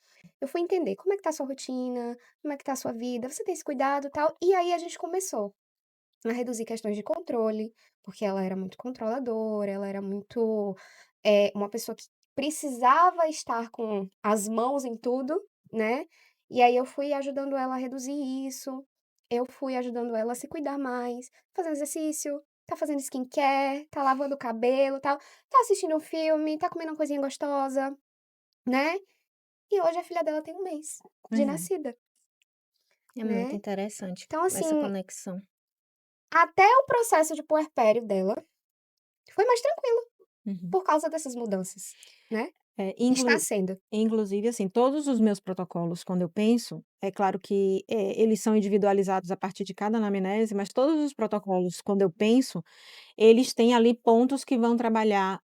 Eu fui entender como é que tá a sua rotina, como é que tá a sua vida, você tem esse cuidado, e tal, e aí a gente começou a reduzir questões de controle, porque ela era muito controladora, ela era muito, uma pessoa que precisava estar com as mãos em tudo, né, e aí eu fui ajudando ela a reduzir isso, eu fui ajudando ela a se cuidar mais, fazendo exercício, tá fazendo skincare, tá lavando o cabelo, tal, tá assistindo um filme, tá comendo uma coisinha gostosa, né, e hoje a filha dela tem 1 mês de Pois é. nascida, É muito né. interessante Então essa assim, conexão. até o processo de puerpério dela foi mais tranquilo, Uhum. por causa dessas mudanças, né. É, Está sendo. inclusive, assim, todos os meus protocolos, quando eu penso, é claro que, eles são individualizados a partir de cada anamnese, mas todos os protocolos, quando eu penso, eles têm ali pontos que vão trabalhar.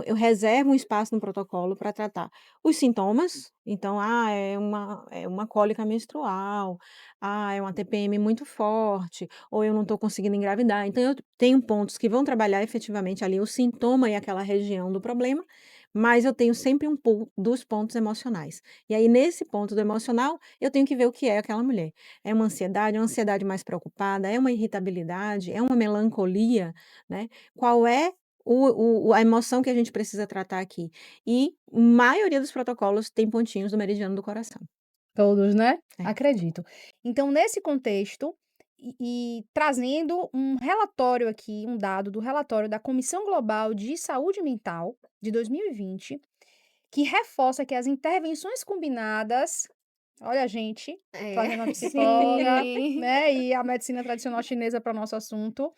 Eu reservo um espaço no protocolo para tratar os sintomas, então, é uma cólica menstrual, é uma TPM muito forte, ou eu não estou conseguindo engravidar. Então eu tenho pontos que vão trabalhar efetivamente ali o sintoma e aquela região do problema, mas eu tenho sempre um pool dos pontos emocionais. E aí nesse ponto do emocional, eu tenho que ver o que é aquela mulher. É uma ansiedade mais preocupada, é uma irritabilidade, é uma melancolia, né? Qual é a emoção que a gente precisa tratar aqui? E maioria dos protocolos tem pontinhos do meridiano do coração. Todos, né? É. Acredito. Então, nesse contexto, e trazendo um relatório aqui, um dado do relatório da Comissão Global de Saúde Mental de 2020, que reforça que as intervenções combinadas, olha a gente, É, trazendo a psicóloga, Sim. né, e a medicina tradicional chinesa para o nosso assunto,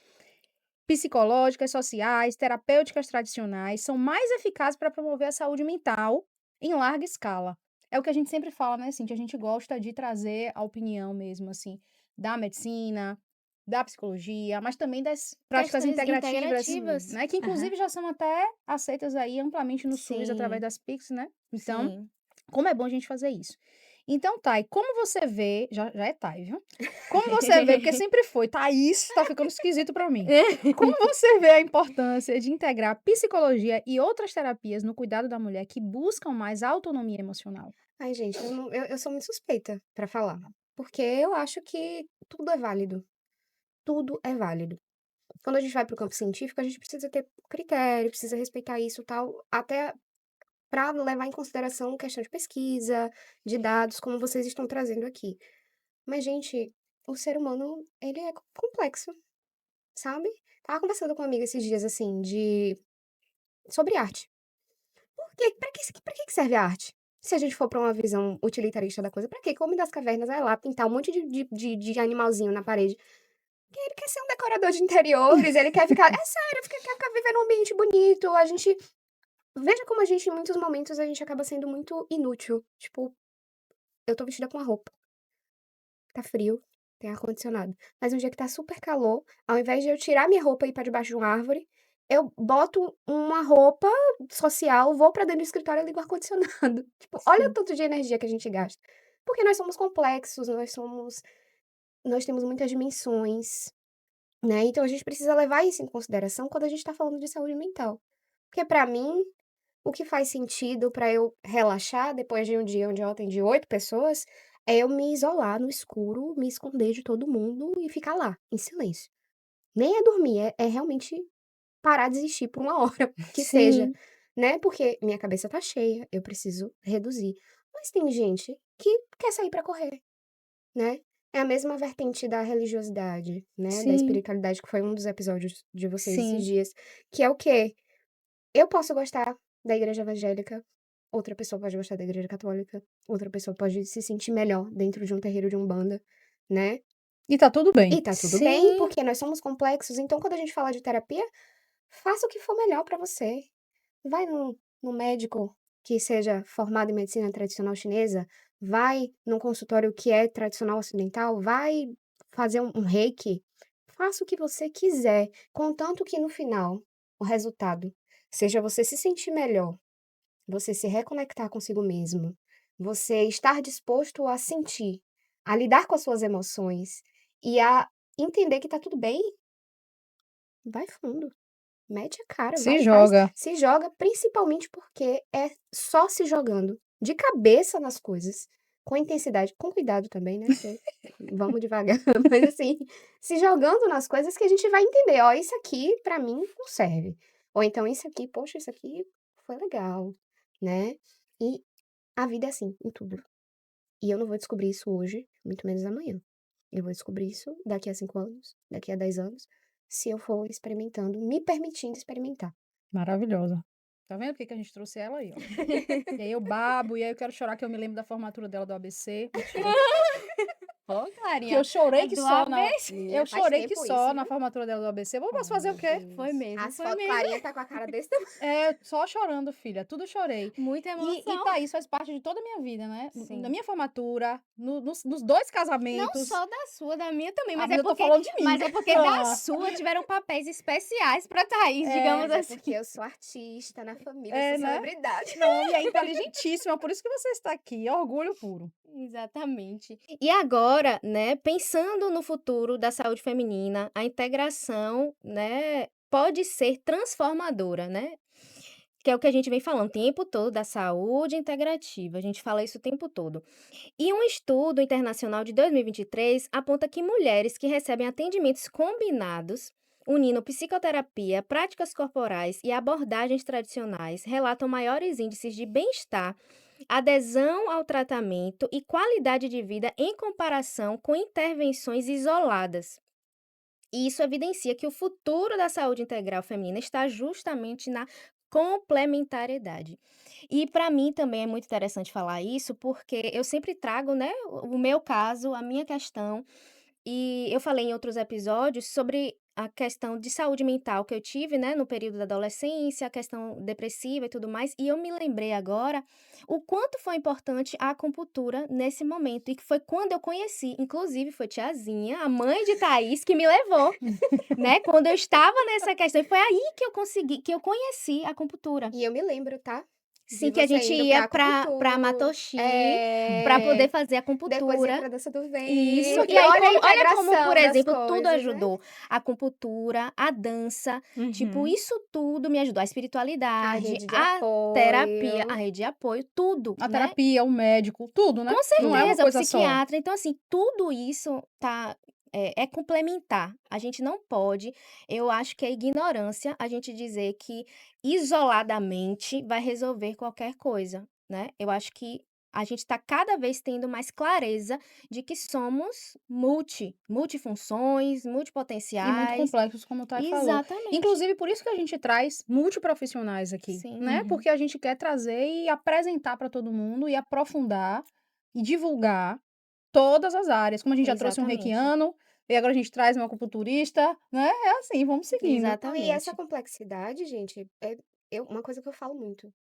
psicológicas, sociais, terapêuticas tradicionais, são mais eficazes para promover a saúde mental em larga escala. É o que a gente sempre fala, né, Cintia? A gente gosta de trazer a opinião mesmo, assim, da medicina, da psicologia, mas também das práticas Questões integrativas, integrativas. né, que Aham. inclusive já são até aceitas aí amplamente no SUS através Sim, das PICs, né. Então, sim. como é bom a gente fazer isso. Então, Thay, como você vê já é Thay, viu. Como você vê, porque sempre foi, Thaís tá ficando esquisito pra mim. Como você vê a importância de integrar psicologia e outras terapias no cuidado da mulher que buscam mais autonomia emocional? Ai, gente, eu sou muito suspeita pra falar, porque eu acho que tudo é válido, tudo é válido. Quando a gente vai para o campo científico, a gente precisa ter critério, precisa respeitar isso, tal, até para levar em consideração questão de pesquisa, de dados, como vocês estão trazendo aqui. Mas, gente, o ser humano, ele é complexo, sabe? Tava conversando com uma amiga esses dias, assim, sobre arte. Pra que serve a arte? Se a gente for pra uma visão utilitarista da coisa, pra quê? Que o Homem das Cavernas vai lá pintar um monte de animalzinho na parede. Porque ele quer ser um decorador de interiores, ele quer ficar. É sério, porque quer ficar vivendo um ambiente bonito. A gente. Veja como a gente, em muitos momentos, a gente acaba sendo muito inútil. Tipo, eu tô vestida com uma roupa, tá frio, tem ar-condicionado. Mas um dia que tá super calor, ao invés de eu tirar minha roupa e ir pra debaixo de uma árvore, eu boto uma roupa social, vou pra dentro do escritório e ligo o ar-condicionado. Tipo, olha o Sim. tanto de energia que a gente gasta. Porque nós somos complexos, nós temos muitas dimensões, né? Então a gente precisa levar isso em consideração quando a gente tá falando de saúde mental. Porque pra mim, o que faz sentido pra eu relaxar depois de um dia onde eu atendi 8 pessoas, é eu me isolar no escuro, me esconder de todo mundo e ficar lá, em silêncio. Nem é dormir, é realmente parar de existir por uma hora, que seja, Sim, né, porque minha cabeça tá cheia, eu preciso reduzir. Mas tem gente que quer sair pra correr, né. É a mesma vertente da religiosidade, né, da sim, espiritualidade, que foi um dos episódios de vocês esses sim. dias, que é o quê? Eu posso gostar da igreja evangélica, outra pessoa pode gostar da igreja católica, outra pessoa pode se sentir melhor dentro de um terreiro de umbanda, né. E tá tudo bem. E tá tudo bem, Sim, porque nós somos complexos, então quando a gente fala de terapia, faça o que for melhor pra você. Vai num médico que seja formado em medicina tradicional chinesa, vai num consultório que é tradicional ocidental, vai fazer um reiki, faça o que você quiser, contanto que no final, o resultado seja você se sentir melhor, você se reconectar consigo mesmo, você estar disposto a sentir, a lidar com as suas emoções e a entender que tá tudo bem, vai fundo. Mete a cara, Se vai, faz, joga. se joga, principalmente porque é só se jogando de cabeça nas coisas, com intensidade, com cuidado também, né, porque vamos devagar, mas assim, se jogando nas coisas que a gente vai entender: "Ó, isso aqui pra mim não serve", ou então isso aqui, poxa, isso aqui foi legal, né. E a vida é assim, em tudo. E eu não vou descobrir isso hoje, muito menos amanhã. Eu vou descobrir isso daqui a 5 anos, daqui a 10 anos, se eu for experimentando, me permitindo experimentar. Maravilhosa. Tá vendo por que que a gente trouxe ela aí, ó. E aí eu babo, e aí eu quero chorar que eu me lembro da formatura dela do ABC. Mentira. ô Que eu Clarinha, chorei é que do só na avesso. Menina, eu faz chorei que tempo isso, só na viu? formatura dela do ABC. Vou Oh, posso fazer o meu quê? Foi Deus. mesmo, As foi fotos, mesmo. Clarinha tá com a cara desse tamanho. É, só chorando, filha, tudo chorei. Muita E emoção. Thaís faz parte de toda a minha vida, né, na Sim. minha formatura, nos 2 Não casamentos. só da sua, da minha também, Ah, mas eu tô falando de mim. mas é porque da Ah, sua tiveram papéis especiais pra Thaís, é, digamos Mas é porque assim. eu sou artista na família, eu sou é, né. celebridade. Não, e é inteligentíssima, por isso que você está aqui, orgulho puro. Exatamente. E agora, né, pensando no futuro da saúde feminina, a integração, né, pode ser transformadora, né? Que é o que a gente vem falando o tempo todo da saúde integrativa, a gente fala isso o tempo todo. E um estudo internacional de 2023 aponta que mulheres que recebem atendimentos combinados, unindo psicoterapia, práticas corporais e abordagens tradicionais, relatam maiores índices de bem-estar, adesão ao tratamento e qualidade de vida em comparação com intervenções isoladas. E isso evidencia que o futuro da saúde integral feminina está justamente na complementariedade. E para mim também é muito interessante falar isso, porque eu sempre trago, né, o meu caso, a minha questão, e eu falei em outros episódios sobre a questão de saúde mental que eu tive, né, no período da adolescência, a questão depressiva e tudo mais, e eu me lembrei agora o quanto foi importante a acupuntura nesse momento, e que foi quando eu conheci, inclusive foi tiazinha, a mãe de Thaís, que me levou, né, quando eu estava nessa questão, e foi aí que eu conheci a acupuntura. E eu me lembro, tá? De Sim, que a você gente indo ia pra pra acupuntura. Matoshi pra poder fazer Depois ia acupuntura. pra dança do Isso. ventre. E aí, Olha a olha como, por integração das exemplo, tudo coisas, né? ajudou. A acupuntura, a dança, tipo, Uhum. isso tudo me ajudou. A A espiritualidade, rede de a terapia, a apoio. rede de apoio, tudo, A né? terapia, o médico, tudo, né? Com Não é uma certeza, o coisa só. psiquiatra. Então, assim, tudo isso é complementar. A gente não pode, eu acho que é ignorância a gente dizer que isoladamente vai resolver qualquer coisa, né? Eu acho que a gente está cada vez tendo mais clareza de que somos multifunções, E muito multipotenciais. complexos, como o Thay falou. Exatamente. Inclusive, por isso que a gente traz multiprofissionais aqui, Sim. né? Uhum. Porque a gente quer trazer e apresentar para todo mundo e aprofundar e divulgar todas as áreas. Como a gente já trouxe um Exatamente. reikiano, e agora a gente traz um acupunturista, né? É assim, vamos seguindo. Não, e essa Exatamente. complexidade, gente, uma coisa que eu falo muito.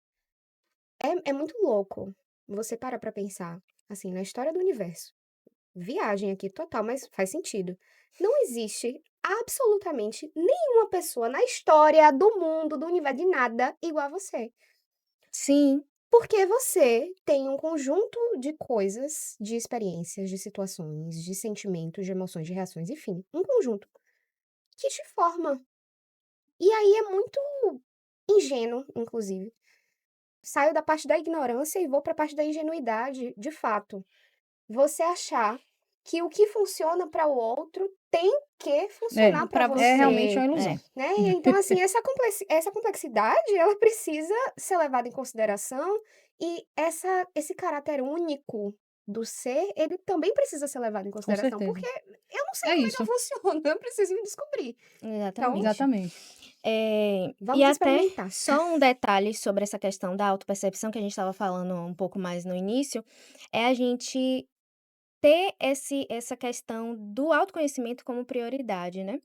É muito louco você parar pra pensar, assim, na história do universo. Viagem aqui total, mas faz sentido. Não existe absolutamente nenhuma pessoa na história do mundo, do universo, de nada, igual a você. Sim, Porque você tem um conjunto de coisas, de experiências, de situações, de sentimentos, de emoções, de reações, enfim, um conjunto que te forma. E aí é muito ingênuo, inclusive. Saio da parte da ignorância e vou para a parte da ingenuidade, de fato. Você achar que o que funciona para o outro tem que funcionar para para É realmente você, uma você. ilusão. né? Então, assim, essa complexidade, ela precisa ser levada em consideração e esse caráter único do ser, ele também precisa ser levado em Com consideração, certeza. porque eu não sei É como é que eu isso. funciono, eu preciso me descobrir. Então, Exatamente. Exatamente. E vamos até experimentar. só um detalhe sobre essa questão da autopercepção que a gente estava falando um pouco mais no início, é a gente ter essa questão do autoconhecimento como prioridade, né?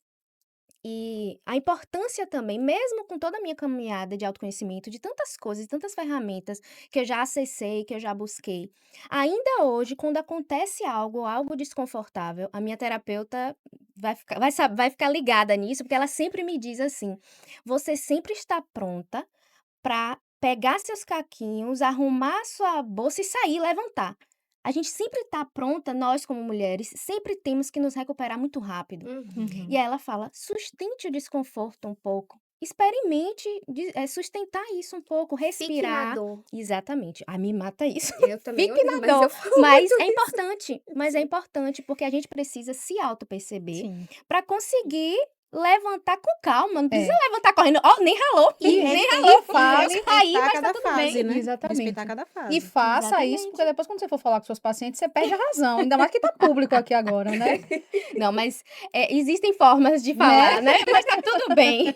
E a importância também, mesmo com toda a minha caminhada de autoconhecimento, de tantas coisas, tantas ferramentas que eu já acessei, que eu já busquei, ainda hoje, quando acontece algo desconfortável, a minha terapeuta vai ficar ligada nisso, porque ela sempre me diz assim: você sempre está pronta para pegar seus caquinhos, arrumar sua bolsa e sair, levantar. A gente sempre está pronta, nós como mulheres, sempre temos que nos recuperar muito rápido. Uhum. E Uhum. aí ela fala: sustente o desconforto um pouco. Experimente sustentar isso um pouco, Fique na respirar. dor. Exatamente. A me mata isso. Eu também Fique odeio, na mas eu dor. falo Mas muito é isso. importante. Mas é Sim. importante porque a gente precisa se auto-perceber Sim. para conseguir levantar com calma. Não precisa É. levantar correndo. Ó, nem ralou. E, Nem e ralou. Eu fale, caí, Respeitar mas tá cada tudo bem. fase, né? Respeitar exatamente. cada E fase. faça isso, porque Exatamente. depois, quando você for falar com seus pacientes, você perde a razão. Ainda mais que tá público aqui agora, né? Não, mas existem formas de Né? falar, né? Mas tá tudo bem.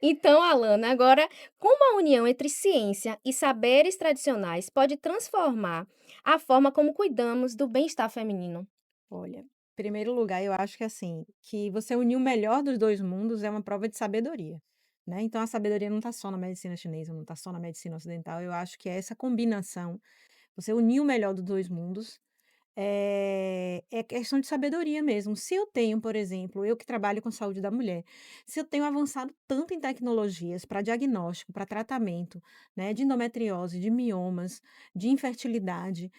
Então, Alana, agora, como a união entre ciência e saberes tradicionais pode transformar a forma como cuidamos do bem-estar feminino? Olha, em primeiro lugar, eu acho que assim, que você unir o melhor dos 2 mundos é uma prova de sabedoria, né. Então a sabedoria não está só na medicina chinesa, não está só na medicina ocidental, eu acho que é essa combinação, você unir o melhor dos 2 mundos, é questão de sabedoria mesmo. Se eu tenho, por exemplo, eu que trabalho com saúde da mulher, se eu tenho avançado tanto em tecnologias para diagnóstico, para tratamento, né, de endometriose, de miomas, de infertilidade,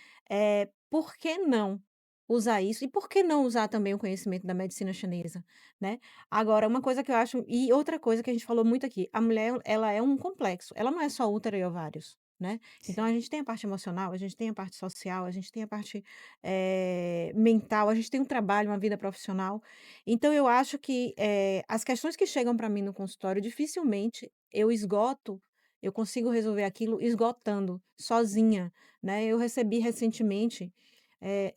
por que não usar isso? E por que não usar também o conhecimento da medicina chinesa, né? Agora, uma coisa que eu acho e outra coisa que a gente falou muito aqui, a mulher ela é um complexo, ela não é só útero e ovários, né? Então a gente tem a parte emocional, a gente tem a parte social, a gente tem a parte, mental, a gente tem um trabalho, uma vida profissional. Então eu acho que, as questões que chegam para mim no consultório, dificilmente eu consigo resolver aquilo esgotando, sozinha, né. Eu recebi recentemente,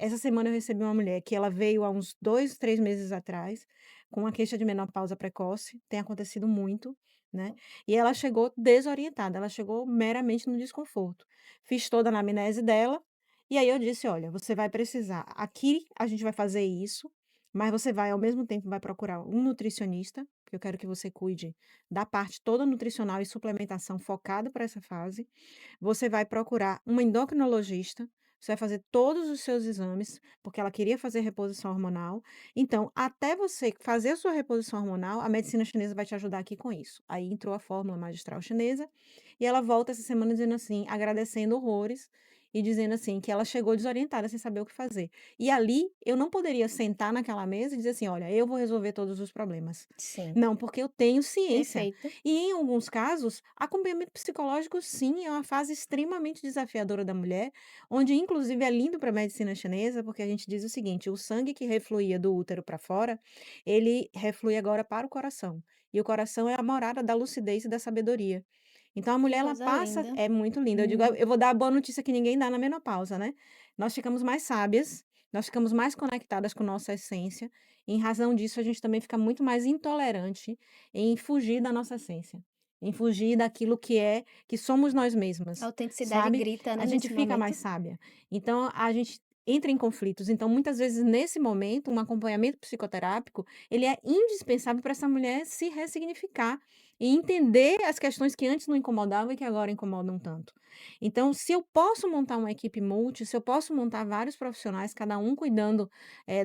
essa semana eu recebi uma mulher que ela veio há uns 2, 3 meses atrás, com uma queixa de menopausa precoce, tem acontecido muito, né. E ela chegou desorientada, ela chegou meramente no desconforto. Fiz toda a anamnese dela, e aí eu disse: "Olha, você vai precisar aqui a gente vai fazer isso, mas você vai, ao mesmo tempo, vai procurar um nutricionista, porque eu quero que você cuide da parte toda nutricional e suplementação focada para essa fase. Você vai procurar uma endocrinologista, você vai fazer todos os seus exames, porque ela queria fazer reposição hormonal. Então, até você fazer a sua reposição hormonal, a medicina chinesa vai te ajudar aqui com isso. Aí entrou a fórmula magistral chinesa, e ela volta essa semana dizendo assim, agradecendo horrores, e dizendo assim, que ela chegou desorientada, sem saber o que fazer. E ali, eu não poderia sentar naquela mesa e dizer assim: olha, eu vou resolver todos os problemas. Sim, Não, porque eu tenho ciência. perfeito. E em alguns casos, acompanhamento psicológico, sim, é uma fase extremamente desafiadora da mulher, onde inclusive é lindo para a medicina chinesa, porque a gente diz o seguinte: o sangue que refluía do útero para fora, ele reflui agora para o coração. E o coração é a morada da lucidez e da sabedoria. Então a Que mulher ela coisa passa linda. é muito linda. Eu digo, eu vou dar a boa notícia que ninguém dá na menopausa, né? Nós ficamos mais sábias, nós ficamos mais conectadas com nossa essência. E em razão disso, a gente também fica muito mais intolerante em fugir da nossa essência, em fugir daquilo que somos nós A mesmas, autenticidade sabe? grita, A né, gente nesse fica momento. mais sábia. Então a gente entra em conflitos. Então, muitas vezes, nesse momento, um acompanhamento psicoterápico, ele é indispensável para essa mulher se ressignificar e entender as questões que antes não incomodavam e que agora incomodam tanto. Então, se eu posso montar uma equipe multi, se eu posso montar vários profissionais, cada um cuidando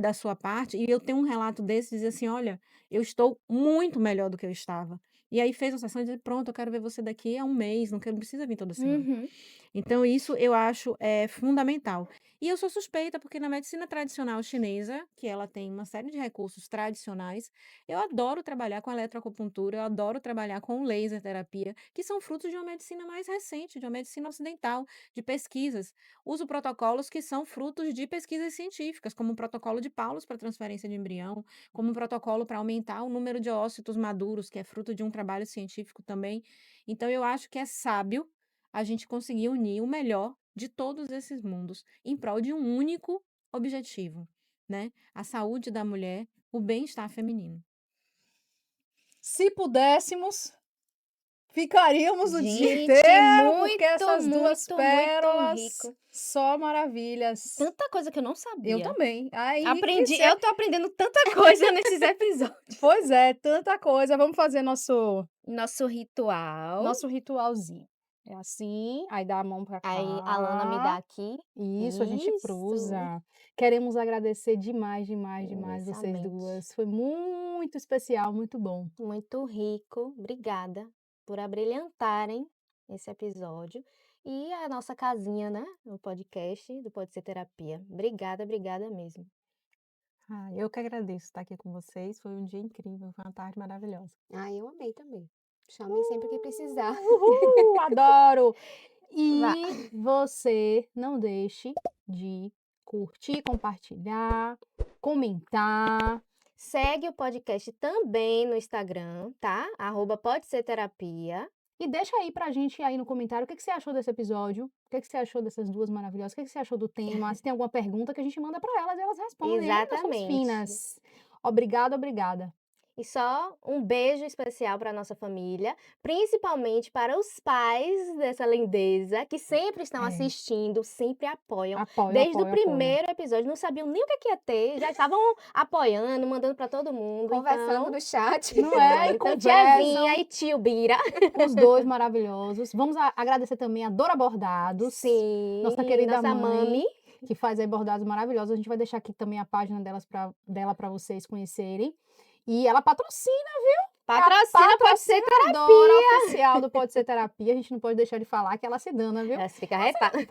da sua parte, e eu tenho um relato desse, dizer assim, olha, eu estou muito melhor do que eu estava. E aí fez uma sessão e disse, pronto, eu quero ver você daqui a um mês, não precisa vir toda semana. Uhum. Então, isso eu acho fundamental. E eu sou suspeita, porque na medicina tradicional chinesa, que ela tem uma série de recursos tradicionais, eu adoro trabalhar com eletroacupuntura, eu adoro trabalhar com laser terapia, que são frutos de uma medicina mais recente, de uma medicina ocidental, de pesquisas. Uso protocolos que são frutos de pesquisas científicas, como o protocolo de Paulus para transferência de embrião, como o protocolo para aumentar o número de ócitos maduros, que é fruto de um trabalho científico também. Então, eu acho que é sábio a gente conseguir unir o melhor de todos esses mundos em prol de um único objetivo, né? A saúde da mulher, o bem-estar feminino. Se pudéssemos, ficaríamos o dia Gente, inteiro, porque muito, essas 2 muito, muito pérolas, rico. só maravilhas. Tanta coisa que eu não Eu sabia. também. A Aprendi, enriquecer eu tô aprendendo tanta coisa nesses episódios. pois é, tanta coisa. Vamos fazer Nosso ritual. nosso ritualzinho. É assim, aí dá a mão pra Aí a Lana me dá cá. aqui. Isso, a gente Isso. cruza. Queremos agradecer demais, demais, demais vocês Imensamente. duas. Foi muito especial, muito bom. Muito rico. Obrigada por abrilhantarem esse episódio. E a nossa casinha, né? O podcast do Pode Ser Terapia. Obrigada, obrigada mesmo. Eu que agradeço estar aqui com vocês. Foi um dia incrível, foi uma tarde maravilhosa. Ah, eu amei também. Chamem sempre que precisar. Uhul, adoro! Vá. E você não deixe de curtir, compartilhar, comentar. Segue o podcast também no Instagram, tá? Pode ser terapia. E deixa aí pra gente aí no comentário o que você achou desse episódio, o que você achou dessas duas maravilhosas, o que você achou do tema, se tem alguma pergunta que a gente manda pra elas e elas respondem, hein? Nós somos Exatamente. finas. Obrigada, obrigada. E só um beijo especial para nossa família, principalmente para os pais dessa lindeza, que sempre estão É, assistindo, sempre apoiam. apoio, Desde o apoio, apoio. primeiro episódio, não sabiam nem o que ia ter, já estavam apoiando, mandando para todo mundo. Conversando Então, no chat. Não é? E então tiazinha conversam e tio Bira. os dois maravilhosos. Vamos agradecer também a Dora Bordados, nossa Sim, querida nossa mãe, mami. que faz aí bordados maravilhosos. A gente vai deixar aqui também a página dela para vocês conhecerem. E ela patrocina. É a Patrocina, pode ser patrocinadora oficial do Pode Ser Terapia. A gente não pode deixar de falar que ela se dana, viu? Ela fica arretada. Do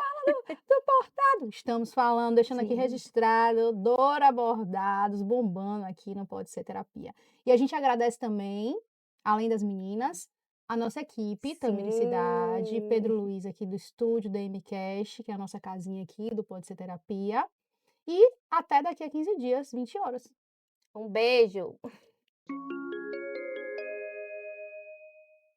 bordado. Estamos falando, deixando aqui Sim. registrado, Dora Bordados, bombando aqui no Pode Ser Terapia. E a gente agradece também, além das meninas, a nossa equipe, Tamiri Cidade, Sim. Pedro Luiz aqui do estúdio da MCast, que é a nossa casinha aqui do Pode Ser Terapia. E até daqui a 15 dias, 20 horas. Um beijo.